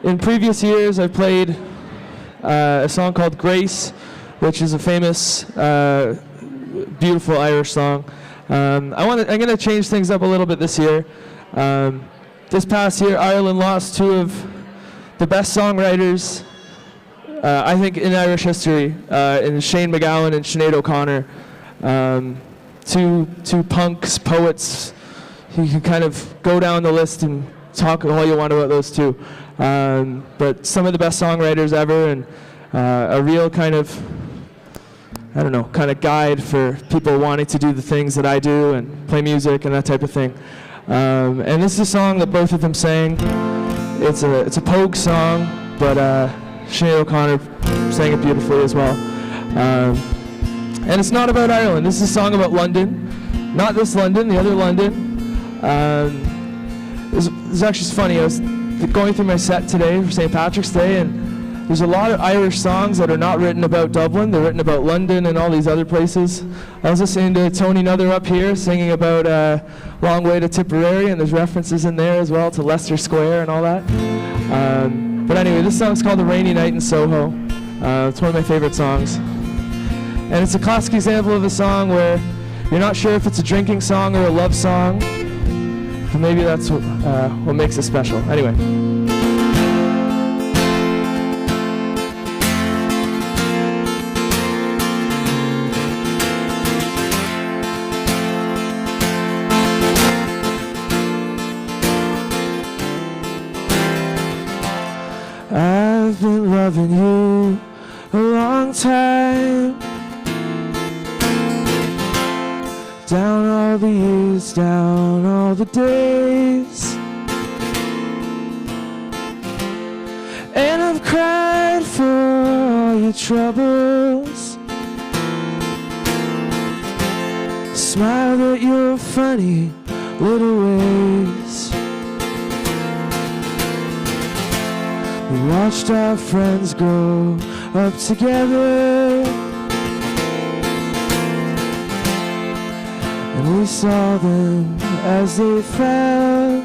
In previous years, I've played a song called Grace, which is a famous, beautiful Irish song. I'm going to change things up a little bit this year. This past year, Ireland lost two of the best songwriters, I think, in Irish history, in Shane MacGowan and Sinead O'Connor. Two punks, poets. You can kind of go down the list and talk all you want about those two. But some of the best songwriters ever, and a real kind of, I don't know, kind of guide for people wanting to do the things that I do and play music and that type of thing. And this is a song that both of them sang. It's a Pogue song, but Sinead O'Connor sang it beautifully as well. And it's not about Ireland. This is a song about London. Not this London, the other London. It's actually funny. I was going through my set today for St. Patrick's Day, and there's a lot of Irish songs that are not written about Dublin. They're written about London and all these other places. I was listening to Tony Nuther up here singing about Long Way to Tipperary, and there's references in there as well to Leicester Square and all that. But anyway, this song's called The Rainy Night in Soho. It's one of my favorite songs. And it's a classic example of a song where you're not sure if it's a drinking song or a love song. But maybe that's what makes it special. Anyway. I've been loving you a long time. Down all the years, down all the days. And I've cried for all your troubles. Smiled at your funny little ways. We watched our friends grow up together. And we saw them as they fell.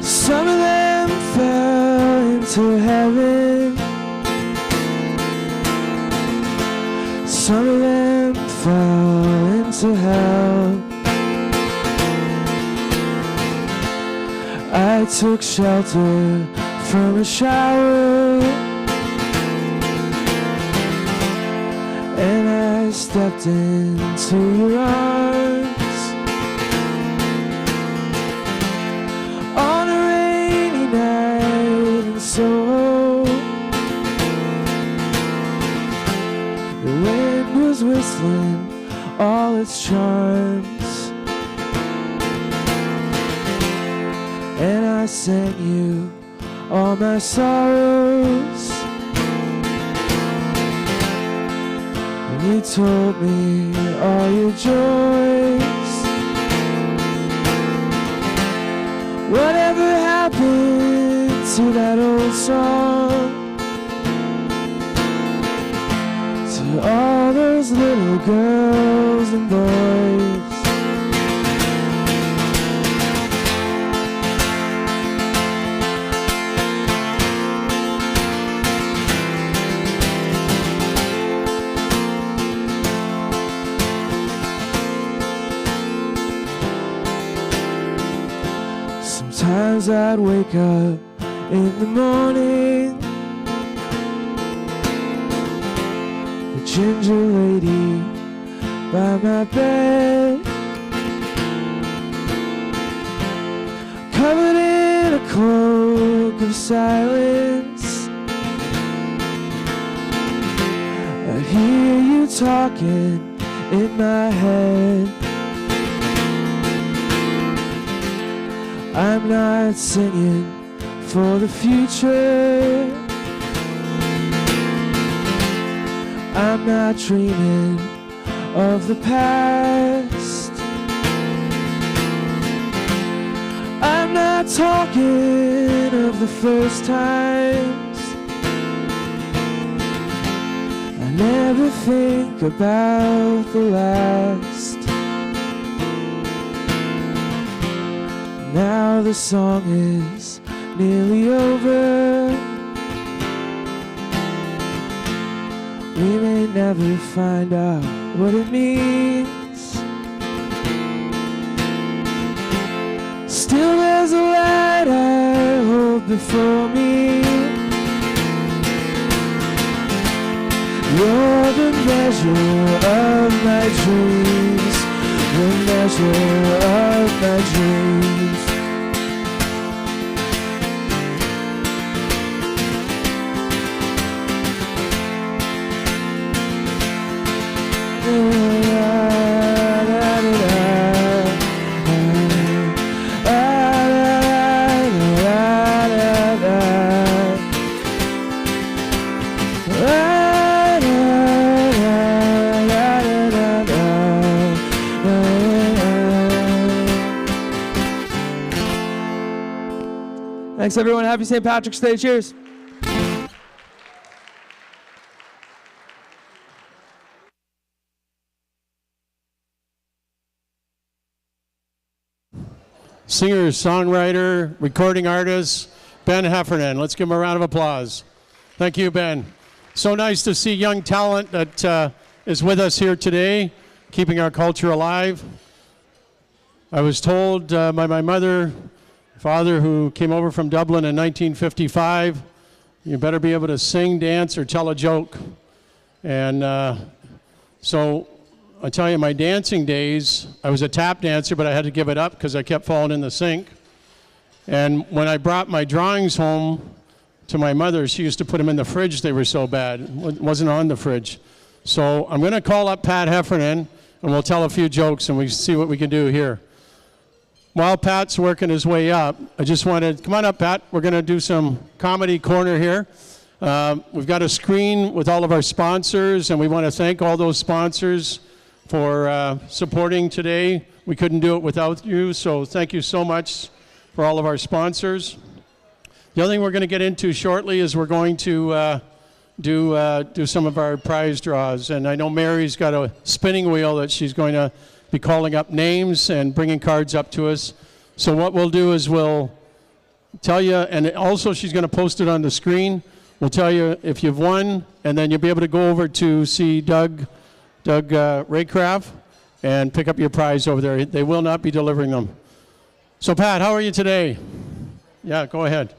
Some of them fell into heaven. Some of them fell into hell. I took shelter from a shower, and I stepped into your arms on a rainy night in Soho. The wind was whistling all its charms, and I sent you all my sorrows. You told me all your joys. Whatever happened to that old song? To all those little girls and boys. Sometimes I'd wake up in the morning, a ginger lady by my bed, covered in a cloak of silence. I hear you talking in my head. I'm not singing for the future. I'm not dreaming of the past. I'm not talking of the first times. I never think about the last. Now the song is nearly over. We may never find out what it means. Still there's a light I hold before me. You're the measure of my dreams, the measure of my dreams. Thanks, everyone. Happy St. Patrick's Day. Cheers. Singer, songwriter, recording artist, Ben Heffernan. Let's give him a round of applause. Thank you, Ben. So nice to see young talent that is with us here today, keeping our culture alive. I was told by my father, who came over from Dublin in 1955, you better be able to sing, dance, or tell a joke. And so I tell you, my dancing days, I was a tap dancer, but I had to give it up because I kept falling in the sink. And when I brought my drawings home to my mother, she used to put them in the fridge. They were so bad. It wasn't on the fridge. So I'm going to call up Pat Heffernan, and we'll tell a few jokes, and we see what we can do here. While Pat's working his way up, I just wanted, come on up, Pat. We're going to do some comedy corner here. We've got a screen with all of our sponsors, and we want to thank all those sponsors for supporting today. We couldn't do it without you, so thank you so much for all of our sponsors. The other thing we're going to get into shortly is we're going to do some of our prize draws, and I know Mary's got a spinning wheel that she's going to be calling up names and bringing cards up to us. So what we'll do is we'll tell you, and also she's going to post it on the screen. We'll tell you if you've won, and then you'll be able to go over to see Doug Raycraft and pick up your prize over there. They will not be delivering them. So Pat, how are you today? Yeah, go ahead.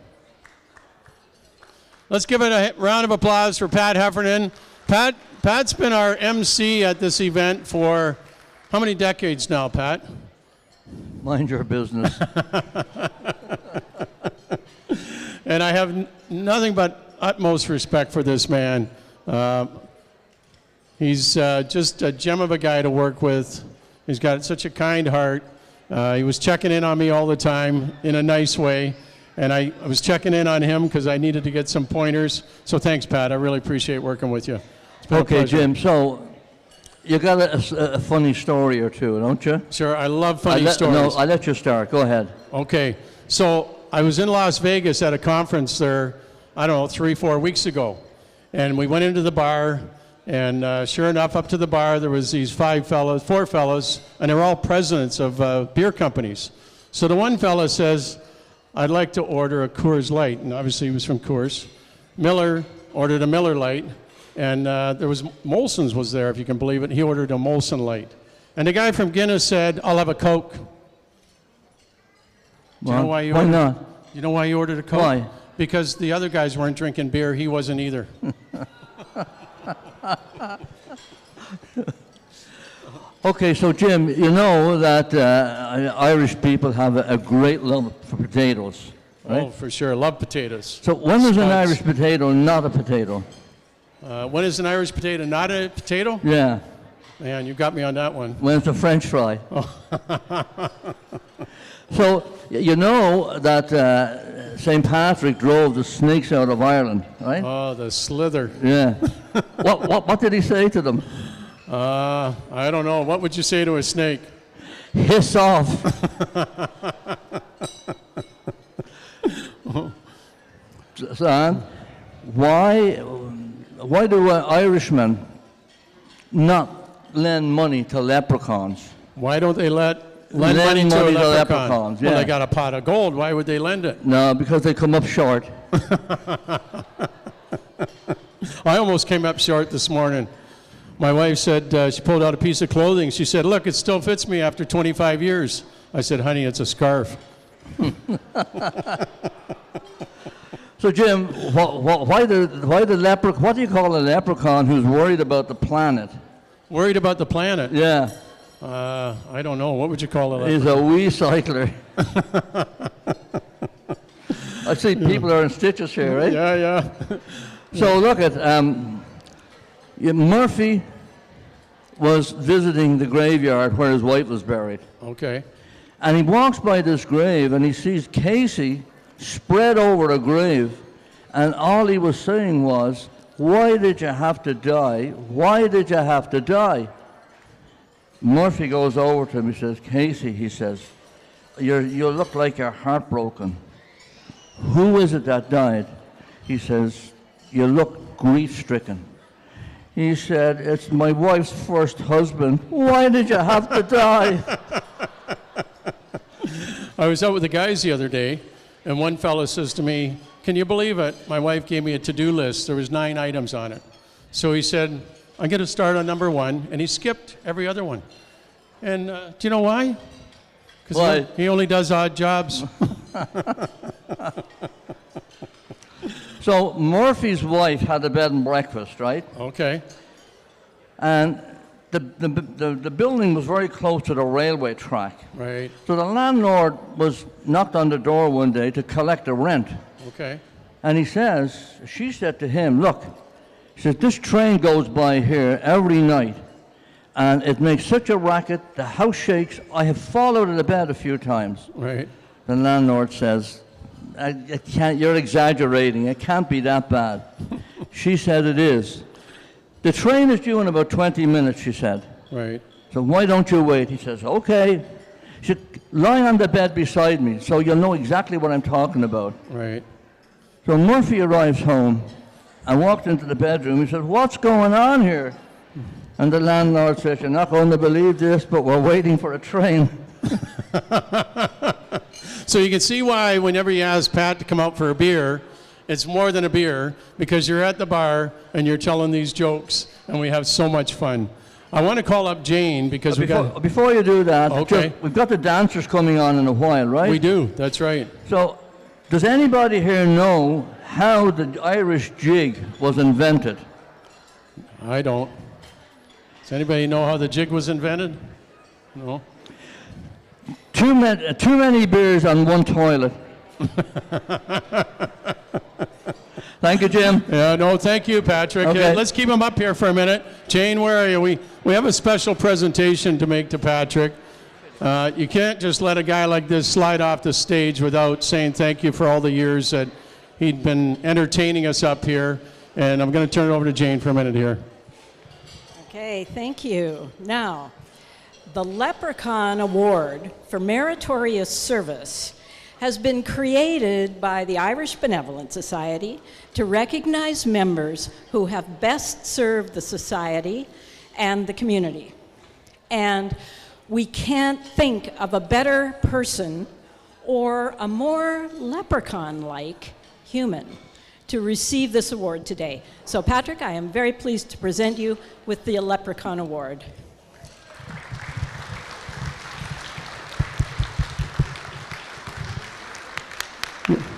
Let's give it a round of applause for Pat Heffernan. Pat's been our MC at this event for how many decades now, Pat? Mind your business. And I have nothing but utmost respect for this man. He's just a gem of a guy to work with. He's got such a kind heart. He was checking in on me all the time in a nice way. And I was checking in on him because I needed to get some pointers. So thanks, Pat. I really appreciate working with you. It's been a Okay, pleasure. Jim, so you got a funny story or two, don't you? Sure, I love funny stories. No, I'll let you start. Go ahead. Okay, so I was in Las Vegas at a conference there, I don't know, 3-4 weeks ago. And we went into the bar, and sure enough, up to the bar, there was these four fellows, and they're all presidents of beer companies. So the one fella says, I'd like to order a Coors Light, and obviously he was from Coors. Miller ordered a Miller Light, and there was Molson's was there, if you can believe it. He ordered a Molson Light. And the guy from Guinness said, I'll have a Coke. Do you know why you why ordered? not? You know why you ordered a Coke? Why? Because the other guys weren't drinking beer. He wasn't either. Okay, so Jim, you know that Irish people have a great love for potatoes, right? Oh, for sure. Love potatoes. So when is an Sprouts. Irish potato not a potato? When is an Irish potato not a potato? Yeah, Man, you got me on that one. when it's a French fry. So you know that St. Patrick drove the snakes out of Ireland, right? Oh, the slither. Yeah. What did he say to them? I don't know. What would you say to a snake? Hiss off. Son, why do Irishmen not lend money to leprechauns? Why don't they lend Lend money to a money to leprechaun? leprechauns, Well, yeah. they got a pot of gold. Why would they lend it? No, because they come up short. I almost came up short this morning. My wife said, she pulled out a piece of clothing. She said, look, it still fits me after 25 years. I said, honey, it's a scarf. So Jim, why the leprechaun? What do you call a leprechaun who's worried about the planet? Worried about the planet? Yeah, I don't know. What would you call it? he's a wee cycler. I see people are in stitches here, right? Yeah, yeah. So look at Murphy was visiting the graveyard where his wife was buried, Okay. and he walks by this grave and he sees Casey spread over a grave, and all he was saying was, "Why did you have to die? Why did you have to die?" Murphy goes over to him. He says, "Casey," he says, "you look like you're heartbroken. Who is it that died?" He says, "You look grief-stricken." He said, "It's my wife's first husband. Why did you have to die?" I was out with the guys the other day, and one fellow says to me, can you believe it? My wife gave me a to-do list. There was 9 items on it. So he said, I'm going to start on number 1, and he skipped every other one. And do you know why? Why? Because he only does odd jobs. So Murphy's wife had a bed and breakfast, right? Okay. And the building was very close to the railway track. Right. So the landlord was knocked on the door one day to collect the rent. Okay. And she said to him, "Look," she said, "this train goes by here every night, and it makes such a racket, the house shakes. I have fallen out of the bed a few times." Right. The landlord says, I can't, "You're exaggerating. It can't be that bad." She said, "It is. The train is due in about 20 minutes, she said. Right. "So why don't you wait?" He says, "Okay." She said, "Lie on the bed beside me so you'll know exactly what I'm talking about." Right. So Murphy arrives home and walked into the bedroom. He said, "What's going on here?" And the landlord says, "You're not going to believe this, but we're waiting for a train." So you can see why whenever you ask Pat to come out for a beer, it's more than a beer, because you're at the bar and you're telling these jokes, and we have so much fun. I want to call up Jane because Before you do that, Okay. we've got the dancers coming on in a while, right? we do. That's right. So, does anybody here know how the Irish jig was invented? I don't. Does anybody know how the jig was invented? No. Too many beers on one toilet. Thank you, Jim. Yeah, no, thank you, Patrick. Okay. Let's keep him up here for a minute. Jane, where are you? We have a special presentation to make to Patrick. You can't just let a guy like this slide off the stage without saying thank you for all the years that he'd been entertaining us up here. And I'm going to turn it over to Jane for a minute here. Okay, thank you. Now, the Leprechaun Award for Meritorious Service has been created by the Irish Benevolent Society to recognize members who have best served the society and the community. And we can't think of a better person or a more leprechaun-like human to receive this award today. So Patrick, I am very pleased to present you with the Leprechaun Award.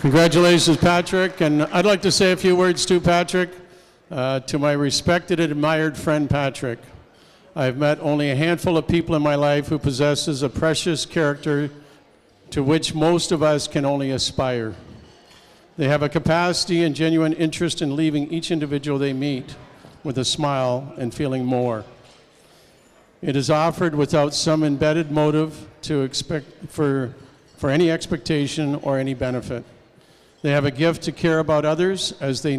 Congratulations, Patrick. And I'd like to say a few words too, Patrick. To my respected and admired friend, Patrick. I've met only a handful of people in my life who possesses a precious character to which most of us can only aspire. They have a capacity and genuine interest in leaving each individual they meet with a smile and feeling more. It is offered without some embedded motive to expect for any expectation or any benefit. They have a gift to care about others as they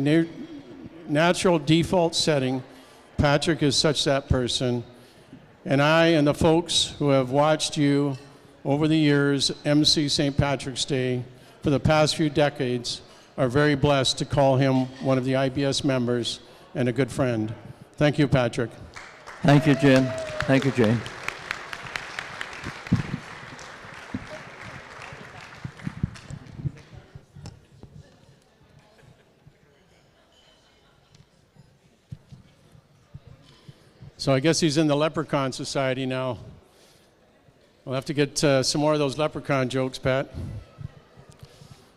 natural default setting. Patrick is such that person. And I and the folks who have watched you over the years MC St. Patrick's Day for the past few decades are very blessed to call him one of the IBS members and a good friend. Thank you, Patrick. Thank you, Jim. Thank you, Jane. So I guess he's in the Leprechaun Society now. We'll have to get some more of those leprechaun jokes, Pat.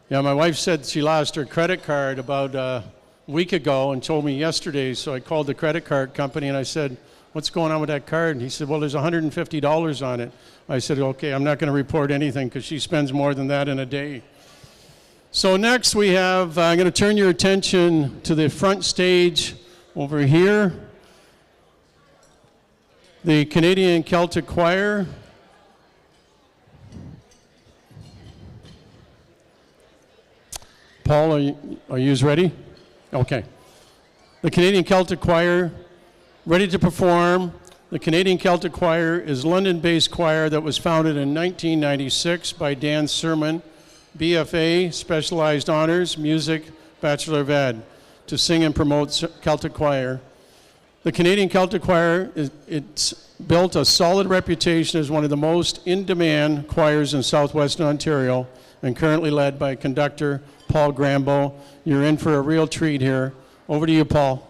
Yeah, my wife said she lost her credit card about a week ago and told me yesterday, so I called the credit card company and I said, what's going on with that card? And he said, well, there's $150 on it. I said, okay, I'm not going to report anything because she spends more than that in a day. So next we have, I'm going to turn your attention to the front stage over here. The Canadian Celtic Choir. Paul, are you ready? Okay. The Canadian Celtic Choir, ready to perform. The Canadian Celtic Choir is a London-based choir that was founded in 1996 by Dan Sermon, BFA, Specialized Honors, Music, Bachelor of Ed, to sing and promote Celtic Choir. The Canadian Celtic Choir, it's built a solid reputation as one of the most in-demand choirs in southwestern Ontario and currently led by conductor Paul Grambo. You're in for a real treat here. Over to you, Paul.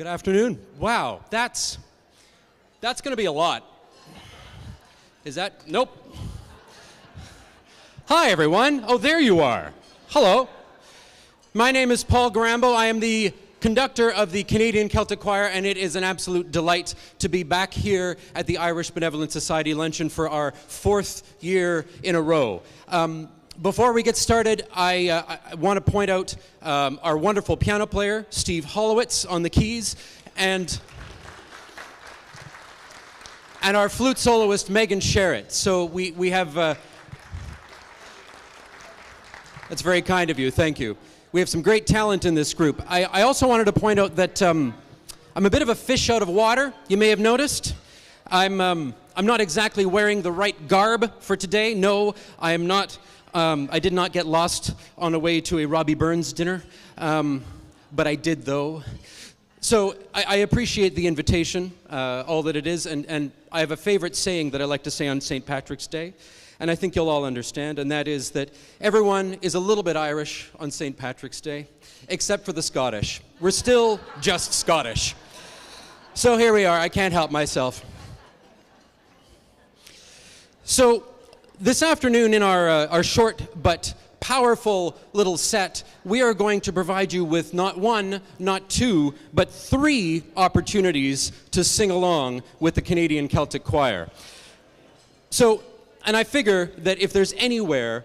afternoon. Wow, that's going to be a lot. Is that? Nope. Hi, everyone. Oh, there you are. Hello. My name is Paul Garambo. I am the conductor of the Canadian Celtic Choir, and it is an absolute delight to be back here at the Irish Benevolent Society Luncheon for our 4th year in a row. Before we get started, I want to point out our wonderful piano player, Steve Hollowitz, on the keys, and our flute soloist, Megan Sherritt. So we have... that's very kind of you. Thank you. We have some great talent in this group. I also wanted to point out that I'm a bit of a fish out of water. You may have noticed. I'm not exactly wearing the right garb for today. No, I am not. I did not get lost on the way to a Robbie Burns dinner, but I did though. So I appreciate the invitation, all that it is, and I have a favorite saying that I like to say on St. Patrick's Day, and I think you'll all understand, and that is that everyone is a little bit Irish on St. Patrick's Day, except for the Scottish. We're still just Scottish. So here we are, I can't help myself. So this afternoon in our short but powerful little set, we are going to provide you with not one, not two, but 3 opportunities to sing along with the Canadian Celtic Choir. So, and I figure that if there's anywhere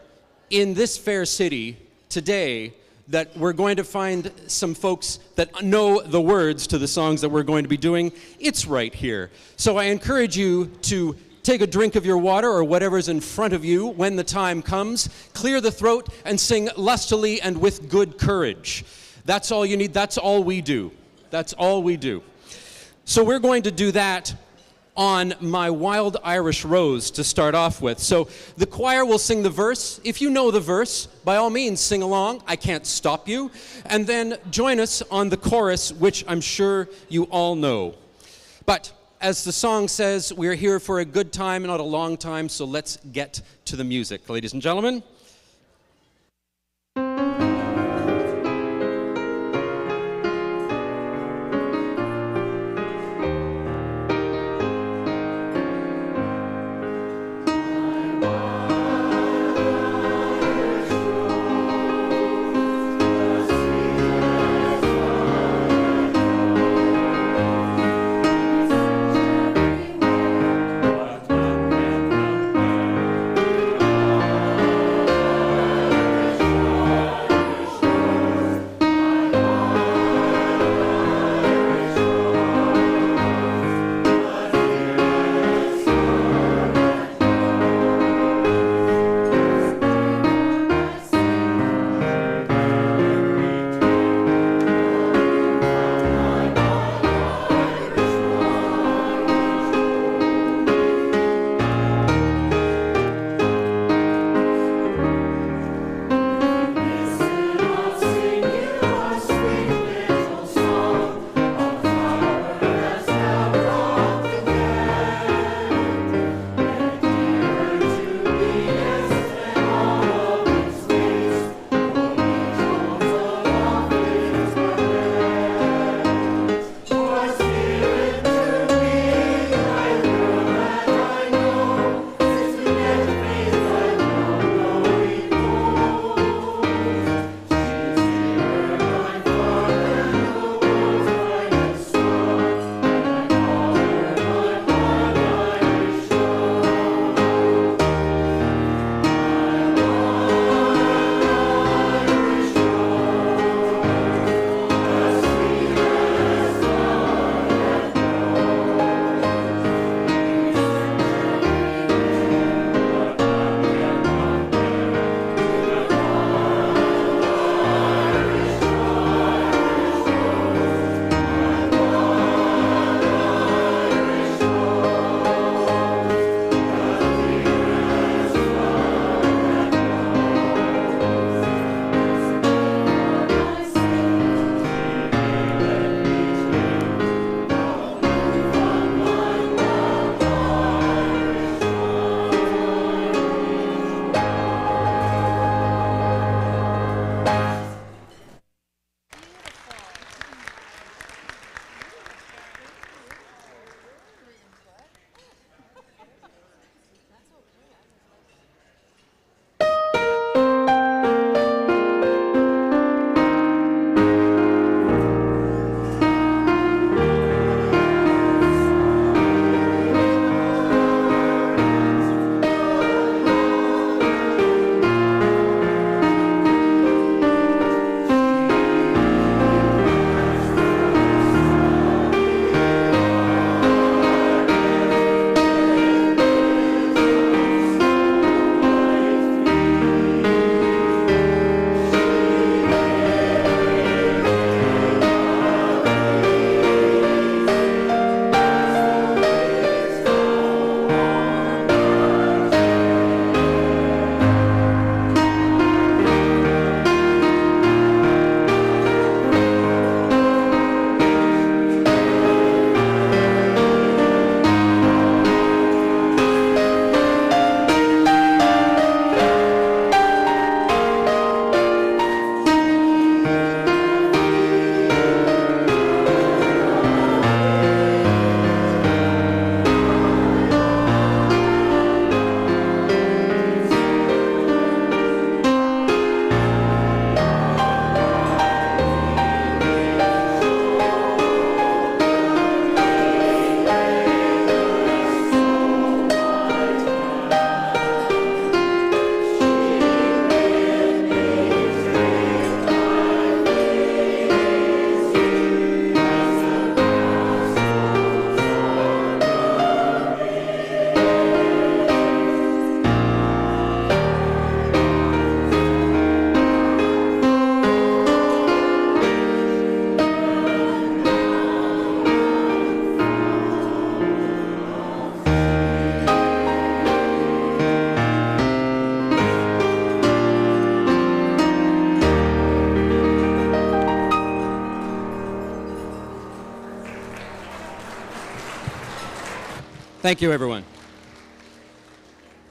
in this fair city today that we're going to find some folks that know the words to the songs that we're going to be doing, it's right here. So I encourage you to take a drink of your water or whatever's in front of you when the time comes, clear the throat, and sing lustily and with good courage. That's all you need. That's all we do. That's all we do. So we're going to do that on My Wild Irish Rose to start off with. So the choir will sing the verse. If you know the verse, by all means, sing along. I can't stop you. And then join us on the chorus, which I'm sure you all know. But as the song says, we're here for a good time, not a long time, so let's get to the music. Ladies and gentlemen. Thank you, everyone.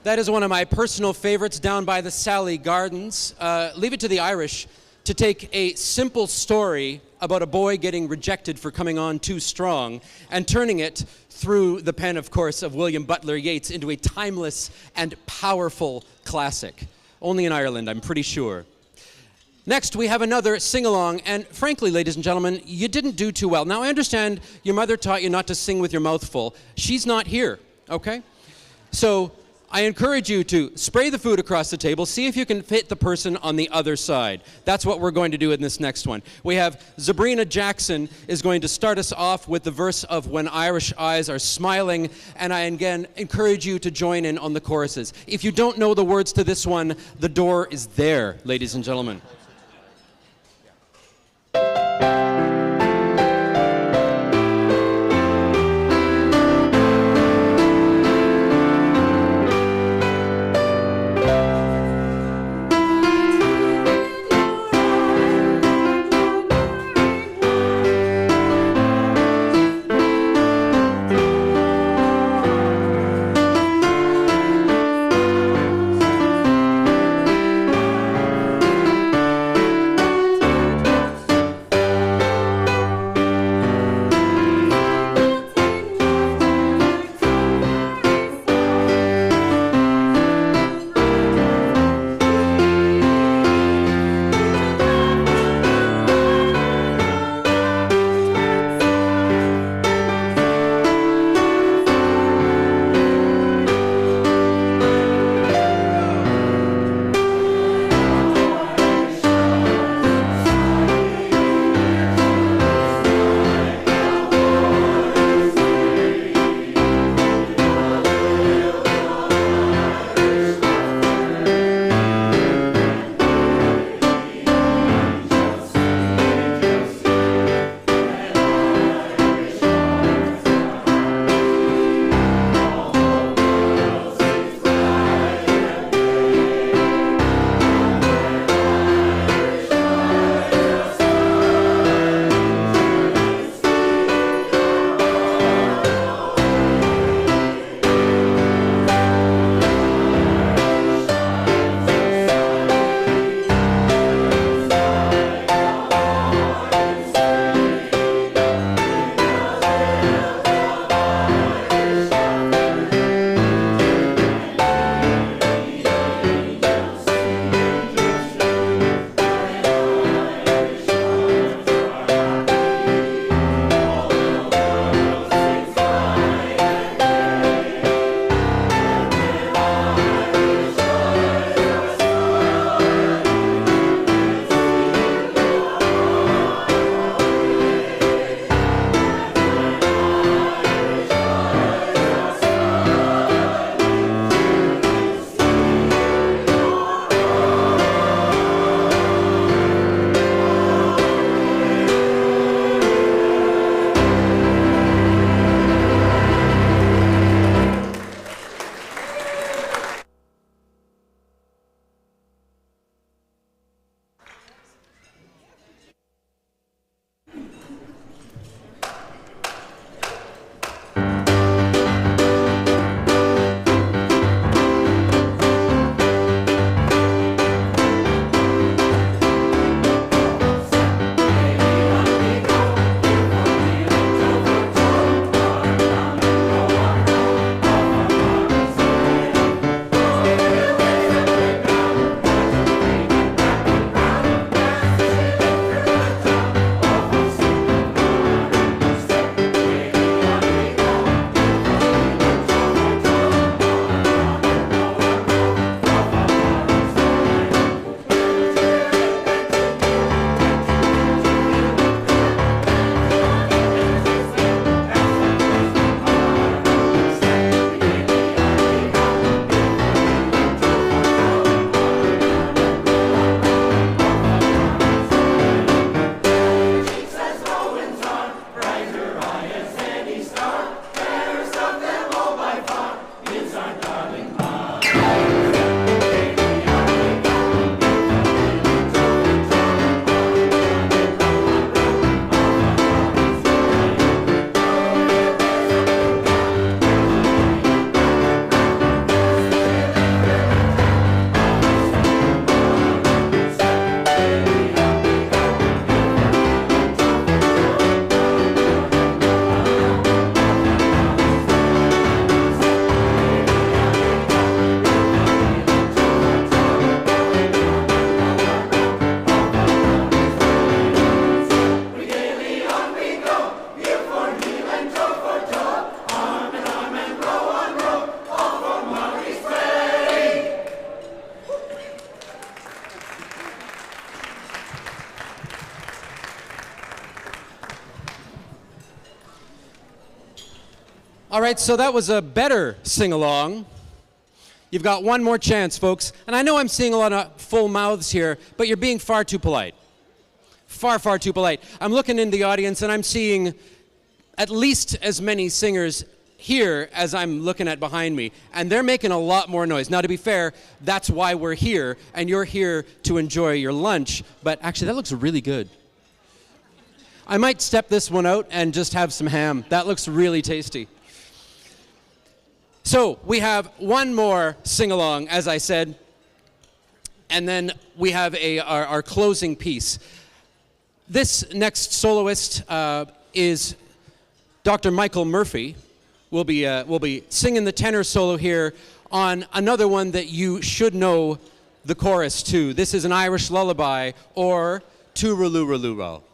That is one of my personal favorites down by the Sally Gardens. Leave it to the Irish to take a simple story about a boy getting rejected for coming on too strong and turning it through the pen, of course, of William Butler Yeats into a timeless and powerful classic. Only in Ireland, I'm pretty sure. Next, we have another sing-along, and frankly, ladies and gentlemen, you didn't do too well. Now, I understand your mother taught you not to sing with your mouth full. She's not here, okay? So I encourage you to spray the food across the table, see if you can fit the person on the other side. That's what we're going to do in this next one. We have Zabrina Jackson is going to start us off with the verse of When Irish Eyes Are Smiling, and I again encourage you to join in on the choruses. If you don't know the words to this one, the door is there, ladies and gentlemen. right, so that was a better sing-along. You've got one more chance, folks. And I know I'm seeing a lot of full mouths here, but you're being far too polite. Far, far too polite. I'm looking in the audience and I'm seeing at least as many singers here as I'm looking at behind me, and they're making a lot more noise. Now, to be fair, that's why we're here, and you're here to enjoy your lunch, but actually that looks really good. I might step this one out and just have some ham. That looks really tasty. So we have one more sing-along, as I said, and then we have our closing piece. This next soloist is Dr. Michael Murphy. We'll be singing the tenor solo here on another one that you should know the chorus to. This is an Irish lullaby, or Tooraloo-Raloo-Row.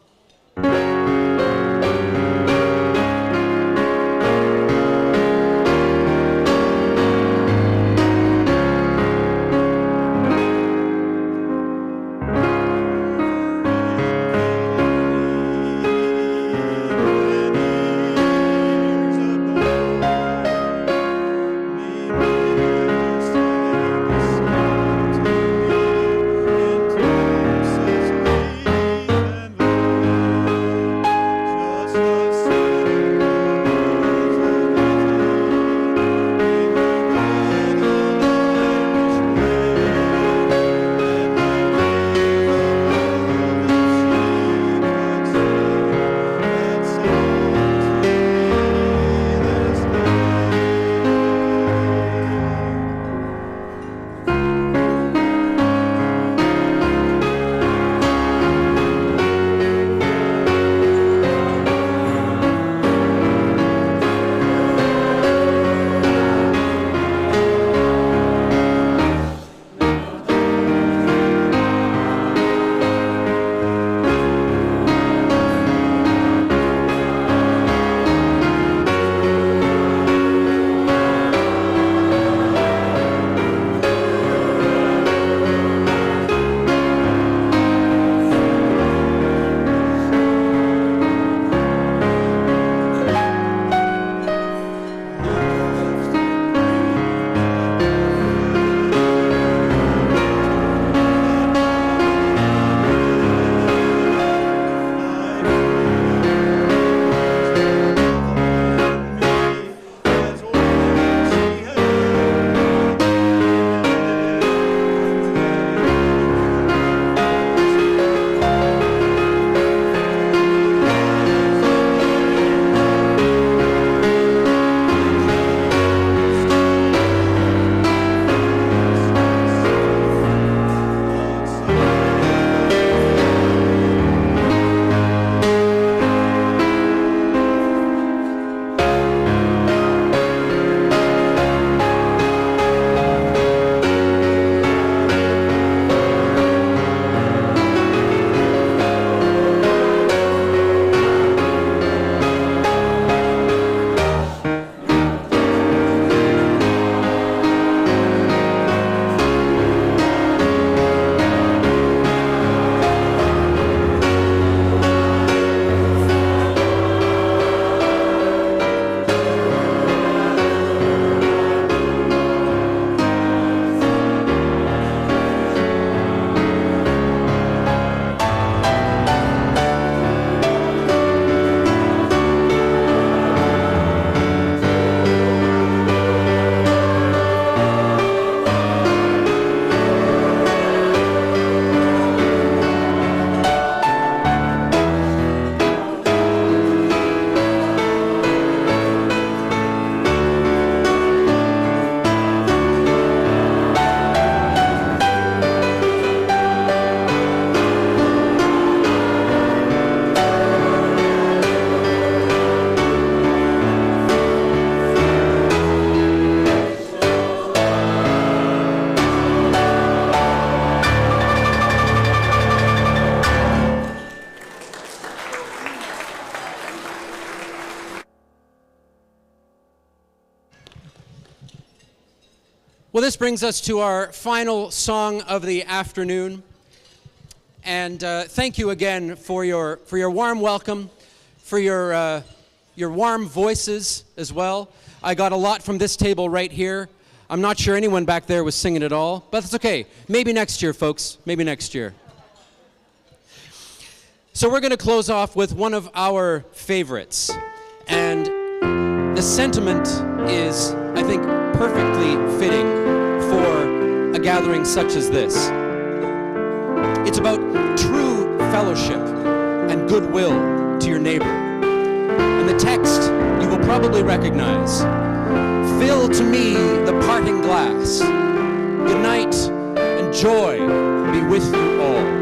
Well, this brings us to our final song of the afternoon. And thank you again for your warm welcome, for your warm voices as well. I got a lot from this table right here. I'm not sure anyone back there was singing at all, but that's okay. Maybe next year, folks. Maybe next year. So we're going to close off with one of our favorites. And the sentiment is, I think, perfectly fitting for a gathering such as this. It's about true fellowship and goodwill to your neighbor. And the text you will probably recognize. Fill to me the parting glass. Good night and joy be with you all.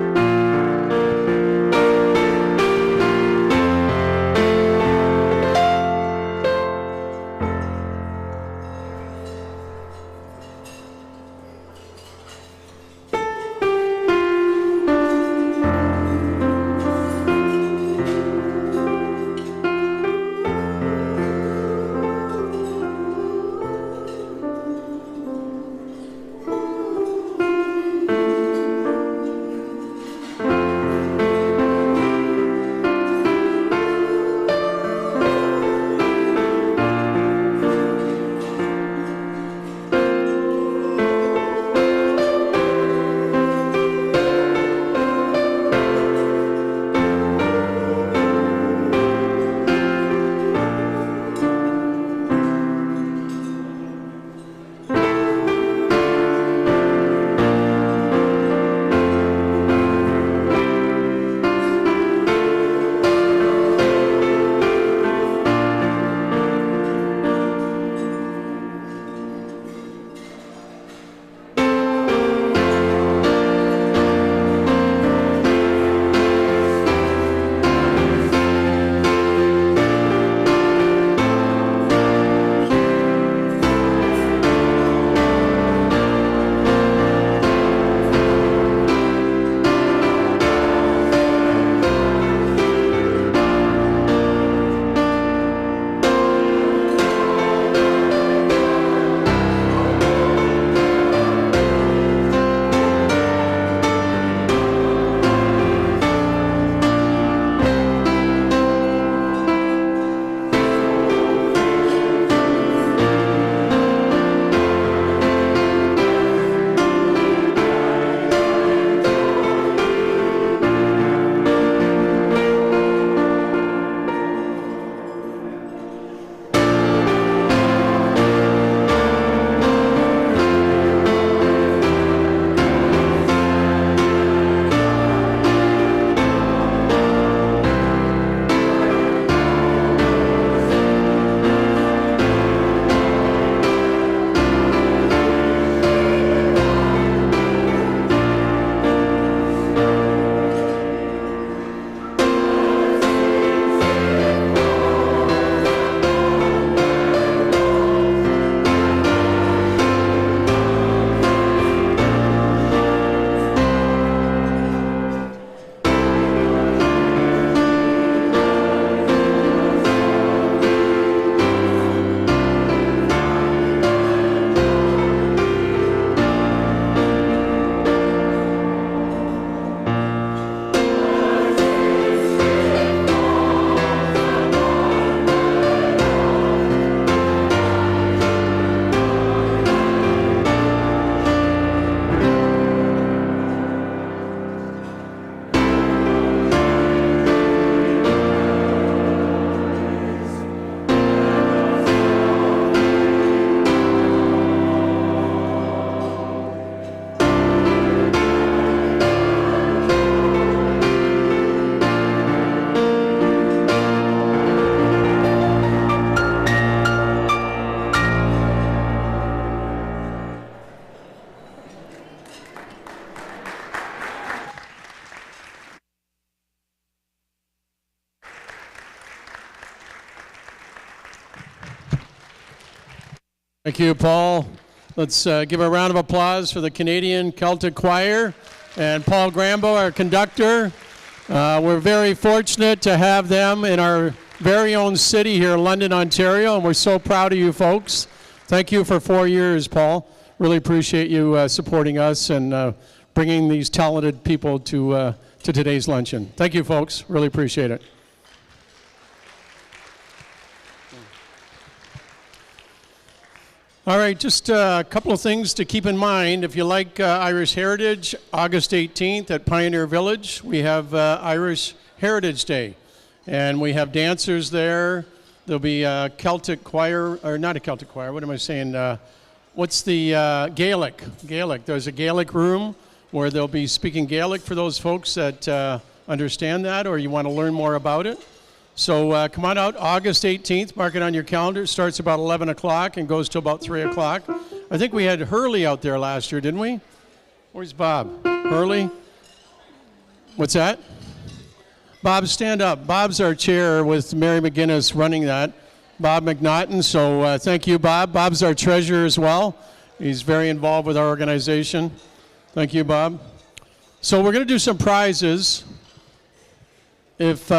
Thank you, Paul. Let's give a round of applause for the Canadian Celtic Choir and Paul Grambo, our conductor. We're very fortunate to have them in our very own city here in London, Ontario, and we're so proud of you folks. Thank you for 4 years, Paul. Really appreciate you supporting us and bringing these talented people to today's luncheon. Thank you, folks. Really appreciate it. All right, just a couple of things to keep in mind. If you like Irish Heritage, August 18th at Pioneer Village, we have Irish Heritage Day. And we have dancers there. There'll be a Celtic choir, or not a Celtic choir, what am I saying? What's the Gaelic? Gaelic. There's a Gaelic room where they'll be speaking Gaelic for those folks that understand that or you want to learn more about it. So come on out August 18th, mark it on your calendar. It starts about 11 o'clock and goes to about 3 o'clock. I think we had Hurley out there last year, didn't we? Where's Bob? Hurley? What's that? Bob, stand up. Bob's our chair with Mary McGinnis running that. Bob McNaughton, so thank you, Bob. Bob's our treasurer as well. He's very involved with our organization. Thank you, Bob. So we're going to do some prizes. If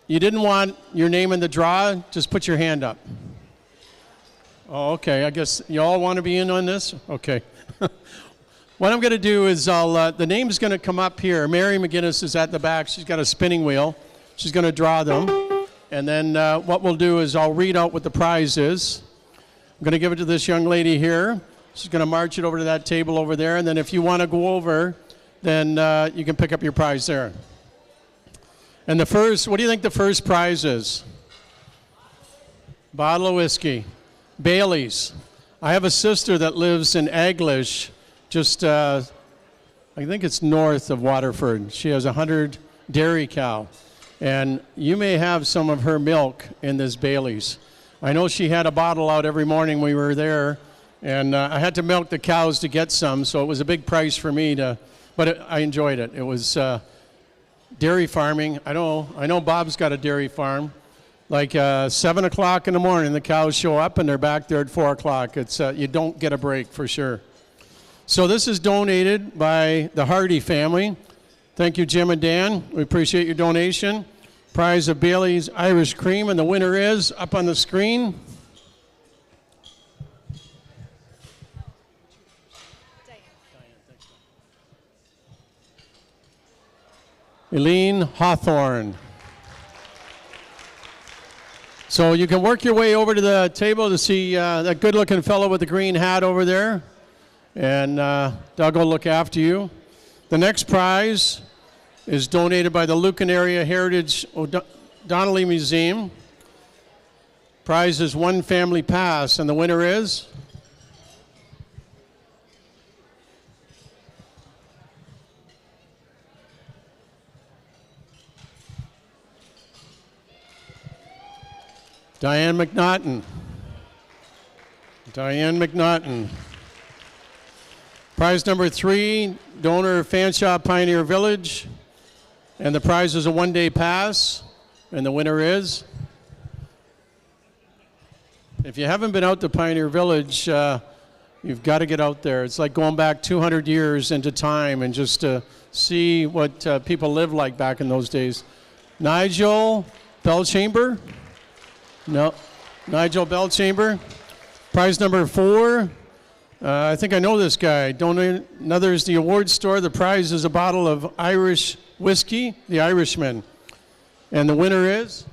you didn't want your name in the draw, just put your hand up. Oh, okay. I guess you all want to be in on this? Okay. What I'm going to do is the name's going to come up here. Mary McGinnis is at the back. She's got a spinning wheel. She's going to draw them. And then what we'll do is I'll read out what the prize is. I'm going to give it to this young lady here. She's going to march it over to that table over there. And then if you want to go over, then you can pick up your prize there. And the first, what do you think the first prize is? Bottle of whiskey. Bailey's. I have a sister that lives in Aglish, just, I think it's north of Waterford. She has 100 dairy cow. And you may have some of her milk in this Bailey's. I know she had a bottle out every morning we were there, and I had to milk the cows to get some, so it was a big price for me to, but I enjoyed it. It was dairy farming. I know Bob's got a dairy farm. Like 7 o'clock in the morning, the cows show up and they're back there at 4 o'clock. It's you don't get a break for sure. So this is donated by the Hardy family. Thank you, Jim and Dan. We appreciate your donation. Prize of Bailey's Irish Cream, and the winner is up on the screen. Eileen Hawthorne. So you can work your way over to the table to see that good-looking fellow with the green hat over there, and Doug will look after you. The next prize is donated by the Lucan Area Heritage Donnelly Museum. Prize is one family pass, and the winner is Diane McNaughton. Diane McNaughton. Prize number 3, donor Fanshawe Pioneer Village. And the prize is a one-day pass. And the winner is? If you haven't been out to Pioneer Village, you've got to get out there. It's like going back 200 years into time and just to see what people lived like back in those days. Nigel Bellchamber. No, Nigel Bellchamber. Prize number 4. I think I know this guy. Another is the award store. The prize is a bottle of Irish whiskey, the Irishman. And the winner is?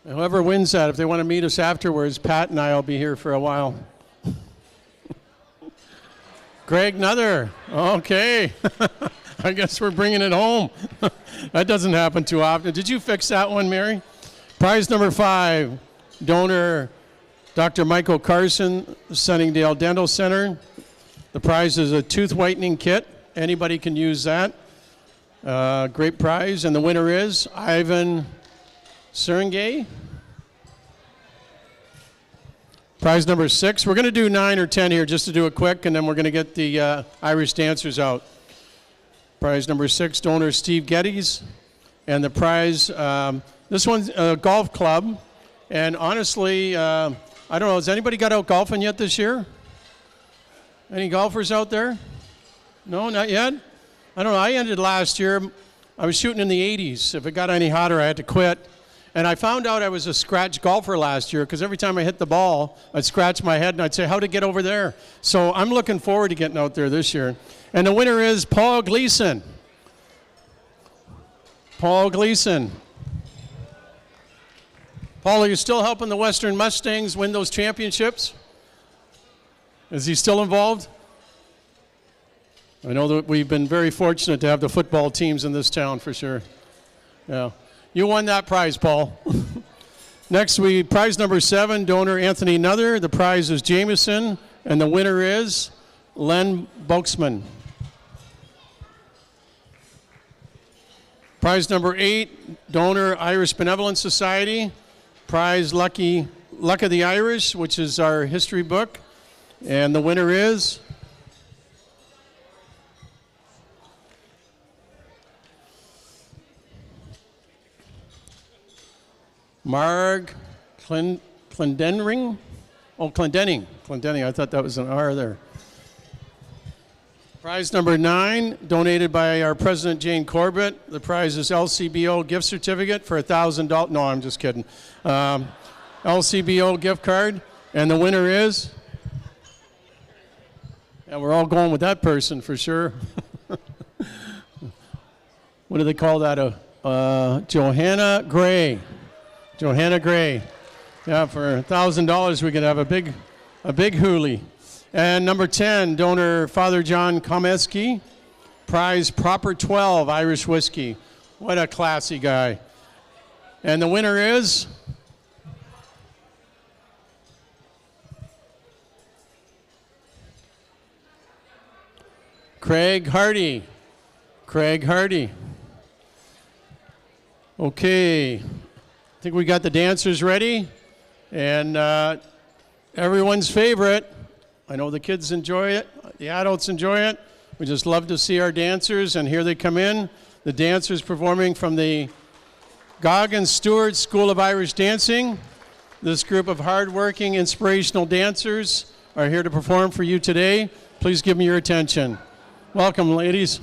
Whoever wins that, if they want to meet us afterwards, Pat and I will be here for a while. Greg Nuther. Okay. I guess we're bringing it home. That doesn't happen too often. Did you fix that one, Mary? Prize number 5, donor Dr. Michael Carson, Sunningdale Dental Center. The prize is a tooth whitening kit. Anybody can use that. Great prize. And the winner is Ivan Serengay. Prize number 6. We're going to do 9 or 10 here just to do it quick, and then we're going to get the Irish dancers out. Prize number 6, donor Steve Geddes. And the prize, this one's a golf club. And honestly, I don't know, has anybody got out golfing yet this year? Any golfers out there? No, not yet? I don't know, I ended last year. I was shooting in the 80s. If it got any hotter, I had to quit. And I found out I was a scratch golfer last year because every time I hit the ball, I'd scratch my head and I'd say, how'd it get over there? So I'm looking forward to getting out there this year. And the winner is Paul Gleason. Paul Gleason. Paul, are you still helping the Western Mustangs win those championships? Is he still involved? I know that we've been very fortunate to have the football teams in this town for sure. Yeah. You won that prize, Paul. Next, prize number 7, donor Anthony Nuther. The prize is Jameson, and the winner is Len Boxman. Prize number 8, donor Irish Benevolent Society. Prize Luck of the Irish, which is our history book. And the winner is Marg Clendenring? Oh, Clendenning. Clendenning. I thought that was an R there. Prize number 9, donated by our president, Jane Corbett. The prize is LCBO gift certificate for $1,000. No, I'm just kidding. LCBO gift card. And the winner is? Yeah, we're all going with that person for sure. What do they call that? Johanna Gray. Johanna Gray. Yeah, for $1,000 we could have a big hoolie. And number 10, donor Father John Komeski. Prize Proper 12 Irish whiskey. What a classy guy. And the winner is? Craig Hardy. Craig Hardy. Okay. I think we got the dancers ready. And everyone's favorite. I know the kids enjoy it. The adults enjoy it. We just love to see our dancers. And here they come in. The dancers performing from the Goggins Stewart School of Irish Dancing. This group of hardworking, inspirational dancers are here to perform for you today. Please give me your attention. Welcome, ladies.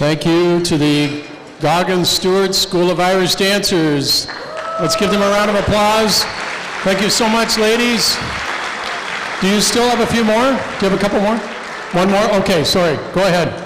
Thank you to the Goggins Stewart School of Irish Dancers. Let's give them a round of applause. Thank you so much, ladies. Do you still have a few more? Do you have a couple more? One more? Okay, sorry. Go ahead.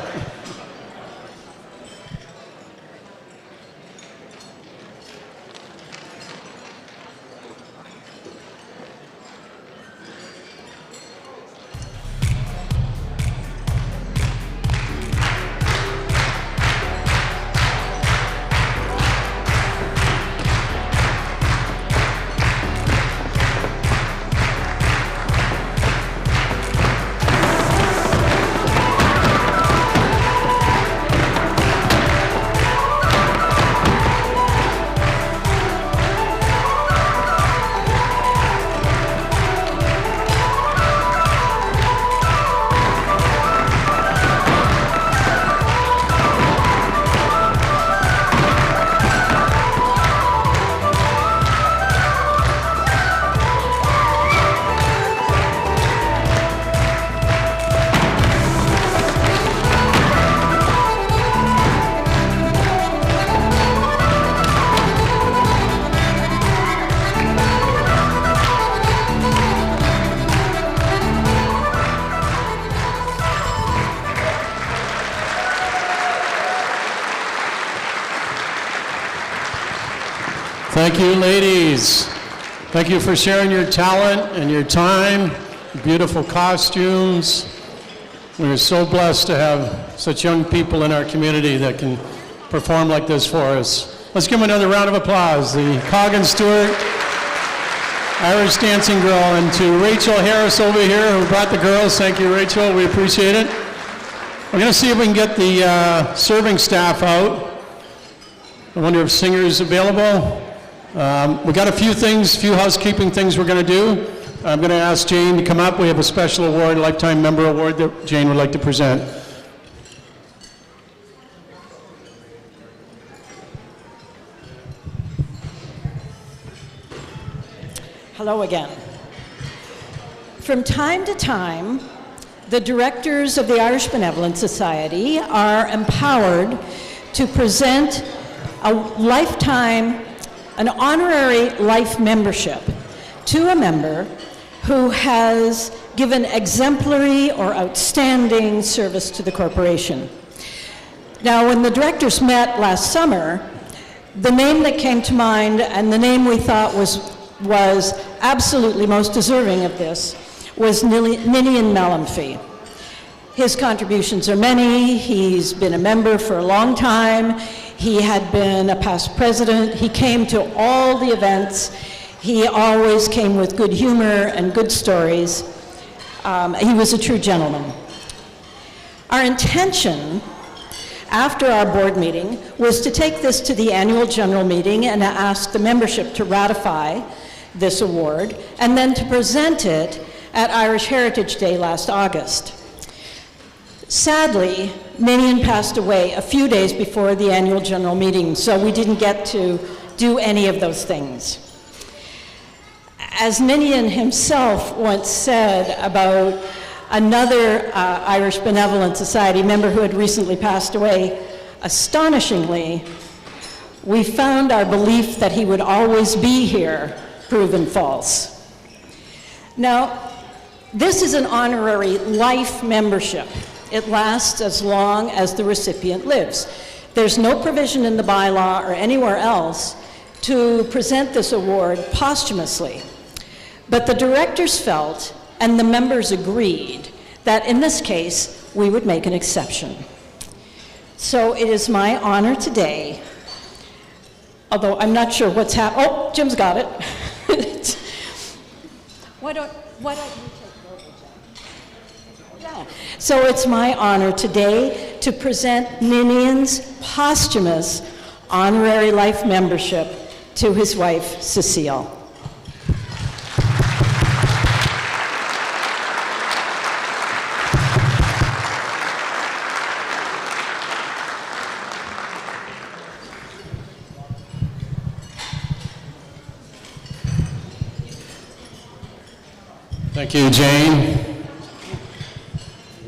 Thank you, ladies. Thank you for sharing your talent and your time, beautiful costumes. We are so blessed to have such young people in our community that can perform like this for us. Let's give them another round of applause. The Goggins Stewart Irish Dancing Girl, and to Rachel Harris over here who brought the girls. Thank you, Rachel. We appreciate it. We're going to see if we can get the serving staff out. I wonder if Singer's available. We got a few housekeeping things we're going to do. I'm going to ask Jane to come up. We have a special award, Lifetime Member Award, that Jane would like to present. Hello again. From time to time, the directors of the Irish Benevolent Society are empowered to present an honorary life membership to a member who has given exemplary or outstanding service to the corporation. Now, when the directors met last summer, the name that came to mind and the name we thought was absolutely most deserving of this was Ninian Mellonfee. His contributions are many. He's been a member for a long time. He had been a past president. He came to all the events. He always came with good humor and good stories. He was a true gentleman. Our intention after our board meeting was to take this to the annual general meeting and ask the membership to ratify this award, and then to present it at Irish Heritage Day last August. Sadly, Ninian passed away a few days before the annual general meeting, so we didn't get to do any of those things. As Ninian himself once said about another Irish Benevolent Society member who had recently passed away, astonishingly, we found our belief that he would always be here proven false. Now, this is an honorary life membership. It lasts as long as the recipient lives. There's no provision in the bylaw or anywhere else to present this award posthumously. But the directors felt, and the members agreed, that in this case, we would make an exception. So it is my honor today, although I'm not sure what's happening. Oh, Jim's got it. Why don't you take over, Jim? Yeah. So it's my honor today to present Ninian's posthumous honorary life membership to his wife, Cecile. Thank you, Jane.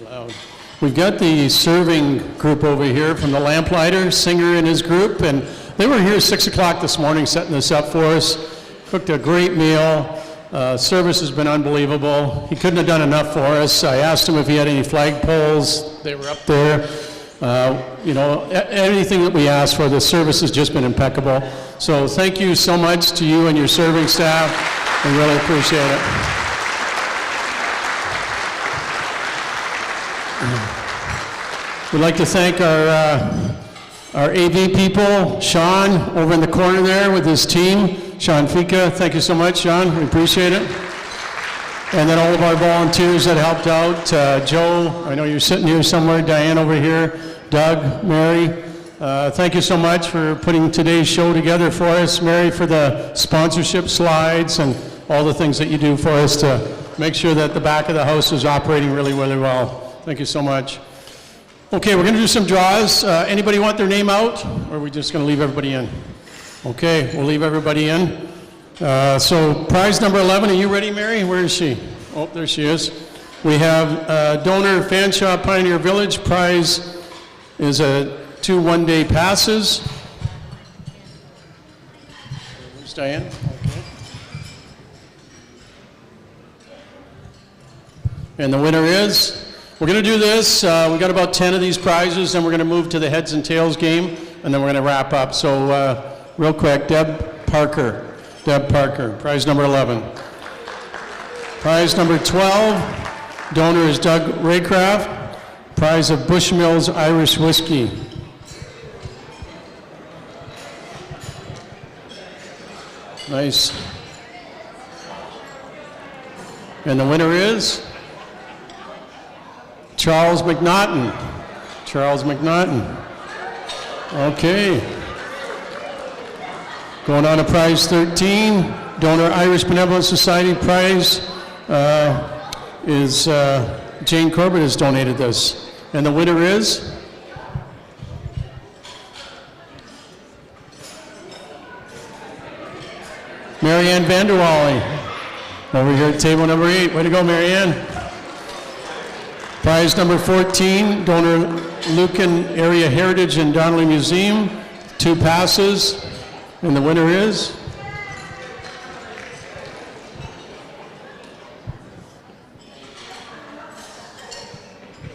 Loud. We've got the serving group over here from the Lamplighter, Singer and his group, and they were here 6 o'clock this morning setting this up for us. Cooked a great meal. Service has been unbelievable. He couldn't have done enough for us. I asked him if he had any flagpoles. They were up there. You know, anything that we asked for, the service has just been impeccable. So thank you so much to you and your serving staff. We really appreciate it. We'd like to thank our AV people, Sean, over in the corner there with his team. Sean Fika, thank you so much, Sean. We appreciate it. And then all of our volunteers that helped out. Joe, I know you're sitting here somewhere. Diane over here. Doug, Mary, thank you so much for putting today's show together for us. Mary, for the sponsorship slides and all the things that you do for us to make sure that the back of the house is operating really, really well. Thank you so much. Okay, we're going to do some draws. Anybody want their name out, or are we just going to leave everybody in? Okay, we'll leave everybody in. So prize number 11, are you ready, Mary? Where is she? Oh, there she is. We have donor Fanshawe Pioneer Village. Prize is 2 one-day passes. Where's Diane? Okay. And the winner is, we're going to do this. We got about 10 of these prizes, then we're going to move to the heads and tails game, and then we're going to wrap up. So real quick, Deb Parker, prize number 11. Prize number 12, donor is Doug Raycraft. Prize of Bushmills Irish Whiskey. Nice. And the winner is Charles McNaughton. Charles McNaughton. Okay. Going on to prize 13, donor Irish Benevolent Society. Prize is Jane Corbett has donated this. And the winner is Marianne Vanderwally, over here at table number 8. Way to go, Marianne. Prize number 14, donor Lucan Area Heritage and Donnelly Museum, 2 passes. And the winner is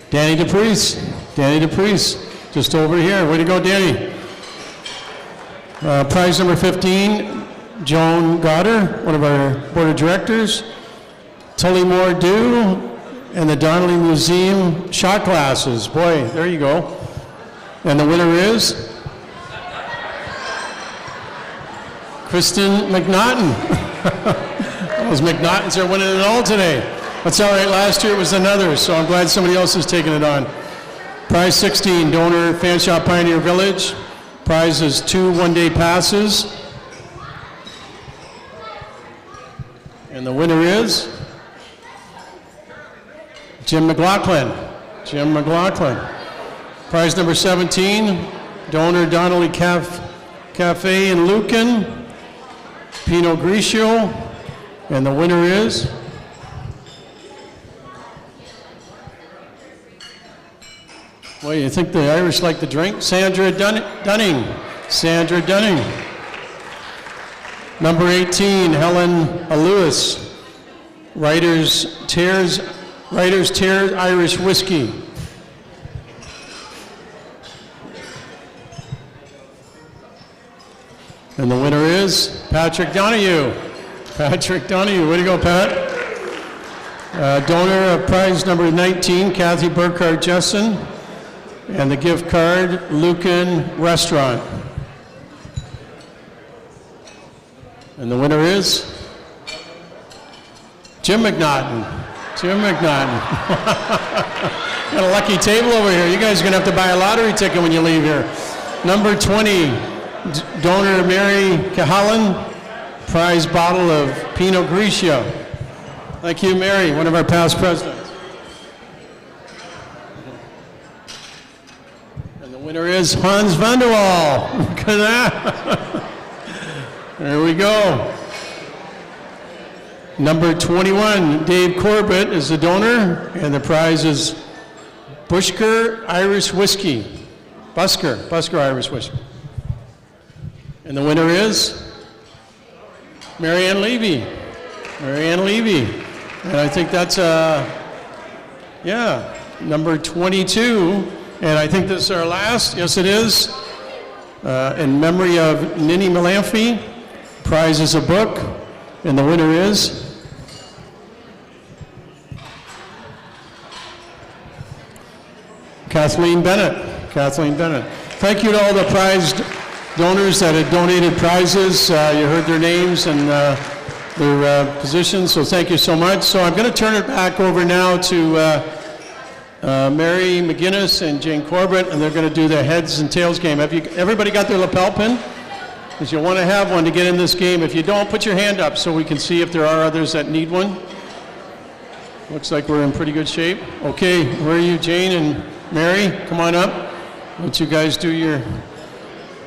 Danny DePriest. Danny DePriest, just over here. Way to go, Danny. Prize number 15, Joan Goddard, one of our board of directors. Tullymore Dew and the Donnelly Museum shot glasses. Boy, there you go. And the winner is Kristen McNaughton. Those McNaughtons are winning it all today. That's all right, last year it was another, so I'm glad somebody else is taking it on. Prize 16, donor Fanshawe Pioneer Village. Prize is 2 one-day passes. And the winner is Jim McLaughlin. Jim McLaughlin. Prize number 17, donor Donnelly Cafe in Lucan, Pinot Grigio. And the winner is well, you think the Irish like to drink? Sandra Dunning. Sandra Dunning. Number 18, Helen Lewis. Writer's Tears Irish Whiskey. And the winner is Patrick Donahue. Patrick Donahue, way to go, Pat. Donor of prize number 19, Kathy Burkhardt Jessen. And the gift card, Lucan Restaurant. And the winner is Jim McNaughton. Jim McNaughton. Got a lucky table over here. You guys are going to have to buy a lottery ticket when you leave here. Number 20, donor Mary Cahalan. Prize bottle of Pinot Grigio. Thank you, Mary, one of our past presidents. And the winner is Hans van der Waal. Look at that. There we go. Number 21, Dave Corbett is the donor, and the prize is Busker Irish Whiskey. Busker Irish Whiskey. And the winner is Marianne Levy. Marianne Levy. And I think that's, number 22. And I think this is our last. Yes, it is. In memory of Ninny Malamphy. Prize is a book. And the winner is Kathleen Bennett. Kathleen Bennett. Thank you to all the prize donors that had donated prizes. You heard their names and their positions, so thank you so much. So I'm going to turn it back over now to Mary McGinnis and Jane Corbett, and they're going to do the heads and tails game. Have everybody got their lapel pin? Because you'll want to have one to get in this game. If you don't, put your hand up so we can see if there are others that need one. Looks like we're in pretty good shape. Okay, where are you, Jane and Mary? Come on up. Let you guys do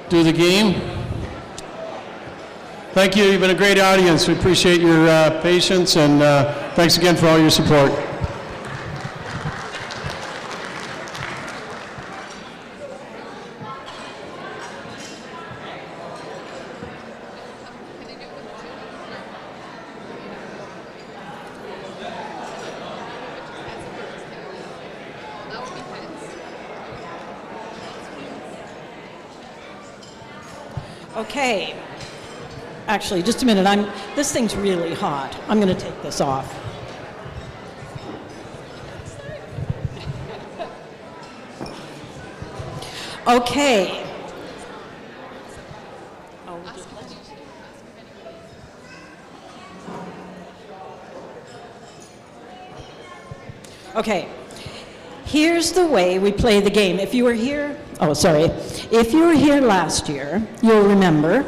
the game. Thank you. You've been a great audience. We appreciate your patience, and thanks again for all your support. Okay. Actually, just a minute. This thing's really hot. I'm going to take this off. Okay. Okay. Here's the way we play the game. If you were here, if you were here last year, you'll remember,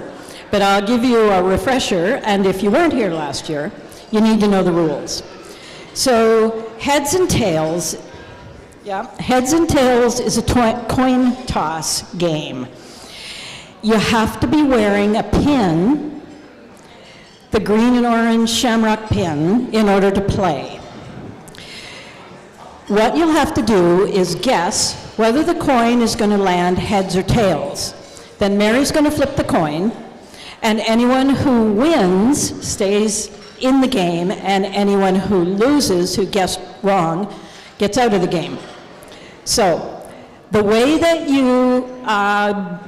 but I'll give you a refresher, and if you weren't here last year, you need to know the rules. So heads and tails is a coin toss game. You have to be wearing a pin, the green and orange shamrock pin, in order to play. What you'll have to do is guess whether the coin is going to land heads or tails. Then Mary's going to flip the coin, and anyone who wins stays in the game, and anyone who loses, who guessed wrong, gets out of the game. So the way that you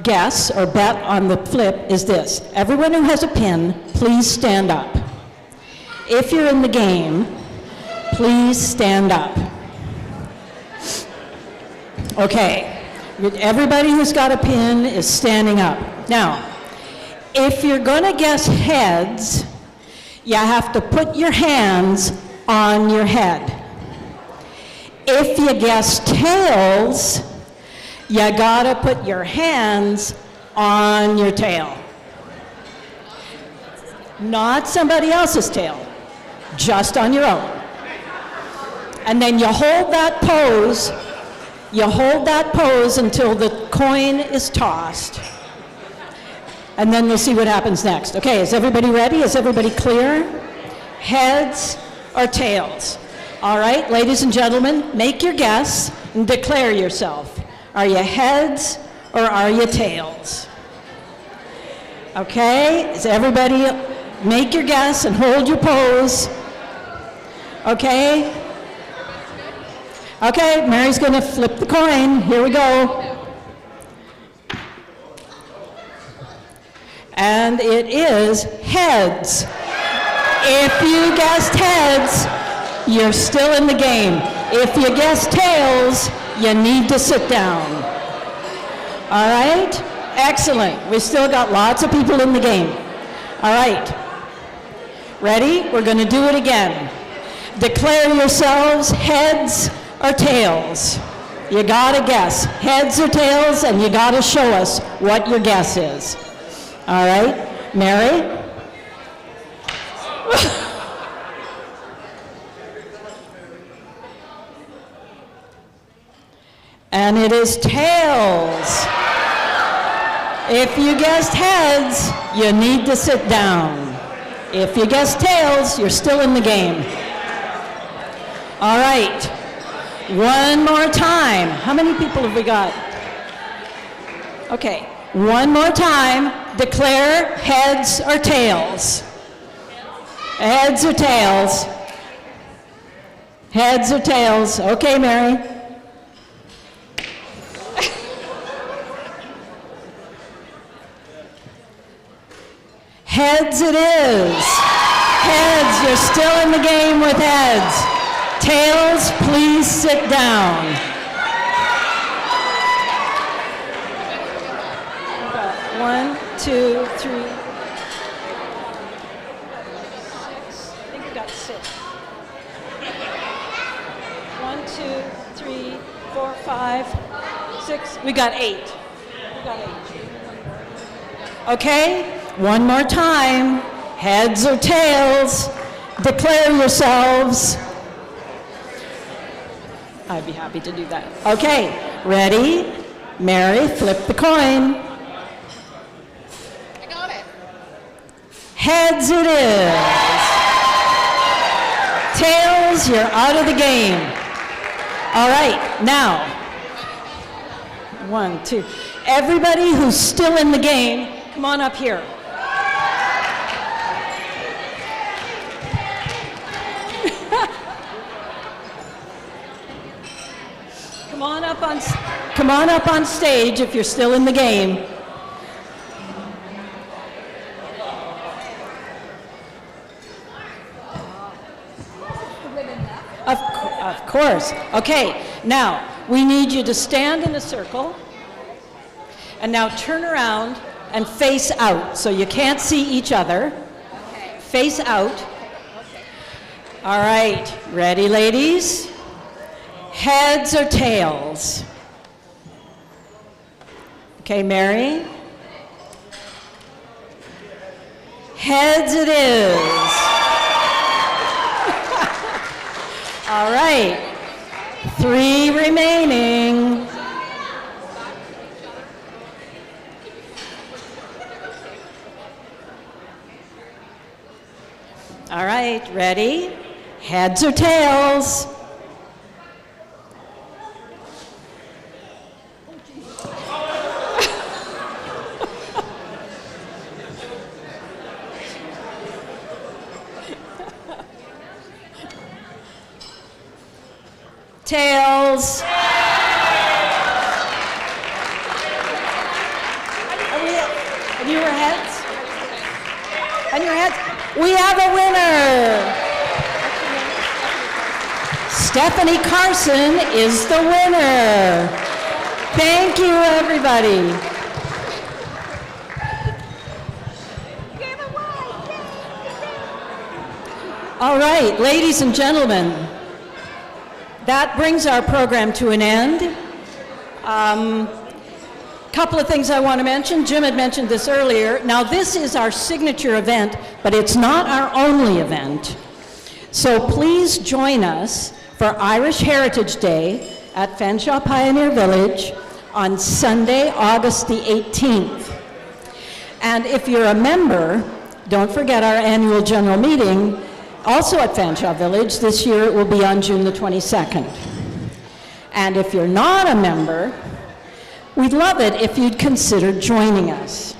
guess or bet on the flip is this. Everyone who has a pin, please stand up. If you're in the game, please stand up. Okay, everybody who's got a pin is standing up. Now, if you're going to guess heads, you have to put your hands on your head. If you guess tails, you got to put your hands on your tail. Not somebody else's tail, just on your own. And then you hold that pose. You hold that pose until the coin is tossed, and then we'll see what happens next. Okay, is everybody ready? Is everybody clear? Heads or tails? All right, ladies and gentlemen, make your guess and declare yourself. Are you heads or are you tails? Okay, is everybody, make your guess and hold your pose. Okay? Okay, Mary's going to flip the coin. Here we go. And it is heads. If you guessed heads, you're still in the game. If you guessed tails, you need to sit down. All right? Excellent. We still got lots of people in the game. All right. Ready? We're going to do it again. Declare yourselves heads or tails. You gotta guess heads or tails, and you gotta show us what your guess is. All right, Mary? And it is tails. If you guessed heads, you need to sit down. If you guessed tails, you're still in the game. All right. One more time. How many people have we got? Okay, one more time. Declare heads or tails. Heads or tails. Heads or tails. Okay, Mary. Heads it is. Heads, you're still in the game with heads. Tails, please sit down. One, two, three. Six. I think we got 6. 1, 2, 3, 4, 5, 6. We got 8. Okay, one more time. Heads or tails, declare yourselves. I'd be happy to do that. Okay, ready? Mary, flip the coin. I got it. Heads it is. Tails, you're out of the game. All right, now. 1, 2. Everybody who's still in the game, come on up here. Come on up on stage if you're still in the game. Of course. Okay, now we need you to stand in a circle and now turn around and face out so you can't see each other. Okay. Face out. Okay. All right, ready, ladies? Heads or tails? Okay, Mary? Heads it is. All right, 3 remaining. All right, ready? Heads or tails? Tails. And your heads? And your heads? We have a winner. Stephanie Carson is the winner. Thank you, everybody. All right, ladies and gentlemen, that brings our program to an end. Couple of things I want to mention. Jim had mentioned this earlier. Now, this is our signature event, but it's not our only event. So please join us for Irish Heritage Day at Fanshawe Pioneer Village on Sunday, August the 18th. And if you're a member, don't forget our annual general meeting, also at Fanshawe Village. This year it will be on June the 22nd. And if you're not a member, we'd love it if you'd consider joining us.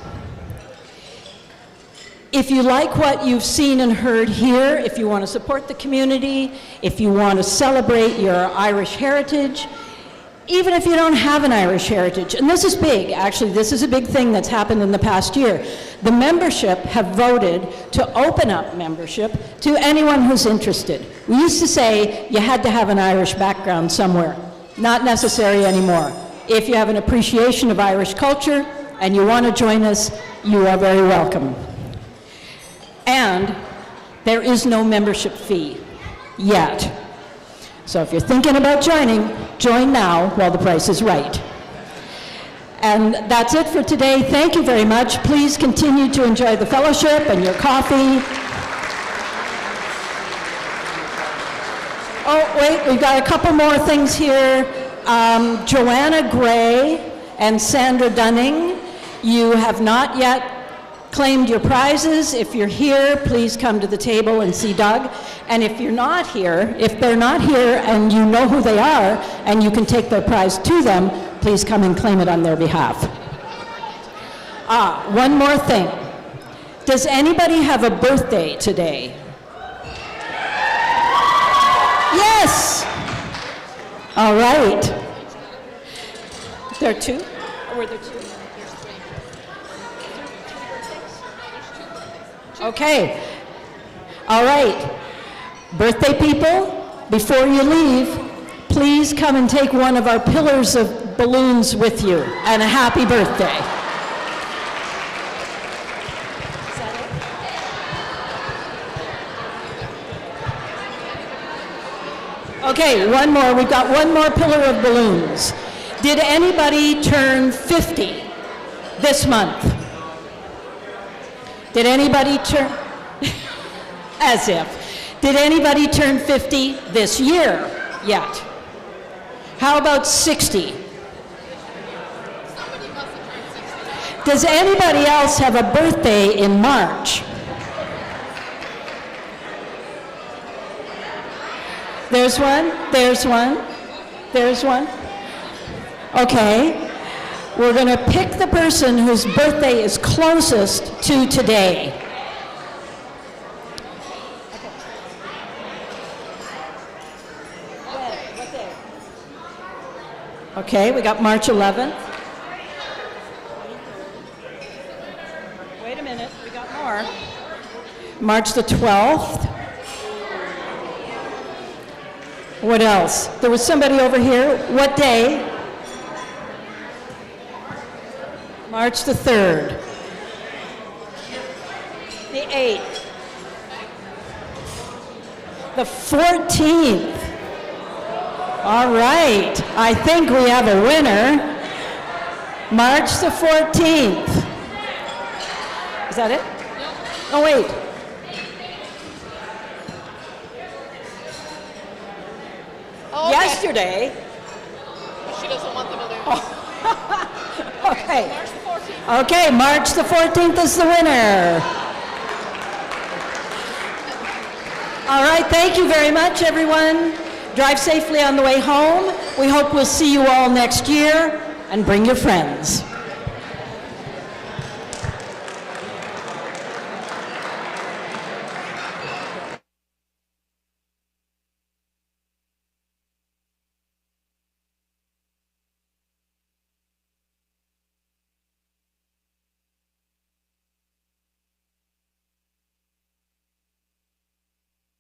If you like what you've seen and heard here, if you want to support the community, if you want to celebrate your Irish heritage, even if you don't have an Irish heritage, and this is big, actually, this is a big thing that's happened in the past year. The membership have voted to open up membership to anyone who's interested. We used to say you had to have an Irish background somewhere. Not necessary anymore. If you have an appreciation of Irish culture and you want to join us, you are very welcome. And there is no membership fee yet. So if you're thinking about joining, join now while the price is right. And that's it for today. Thank you very much. Please continue to enjoy the fellowship and your coffee. Oh, wait, we've got a couple more things here. Joanna Gray and Sandra Dunning, you have not yet claimed your prizes. If you're here, please come to the table and see Doug. And if you're not here, if they're not here and you know who they are and you can take their prize to them, please come and claim it on their behalf. One more thing. Does anybody have a birthday today? Yes! All right. There are two? Or were there two? Okay. All right. Birthday people, before you leave, please come and take one of our pillars of balloons with you. And a happy birthday. Okay, one more. We've got one more pillar of balloons. Did anybody turn 50 this month? Did anybody turn, as if, did anybody turn 50 this year yet? How about 60? Does anybody else have a birthday in March? There's one, there's one, there's one. Okay. We're going to pick the person whose birthday is closest to today. Okay, we got March 11th. Wait a minute, we got more. March the 12th. What else? There was somebody over here. What day? March the 3rd. The 8th. The 14th. All right. I think we have a winner. March the 14th. Is that it? Oh, wait. Oh, okay. Yesterday. She doesn't want the balloon. Oh. Okay. March the 14th. Okay, March the 14th is the winner. All right, thank you very much, everyone. Drive safely on the way home. We hope we'll see you all next year, and bring your friends.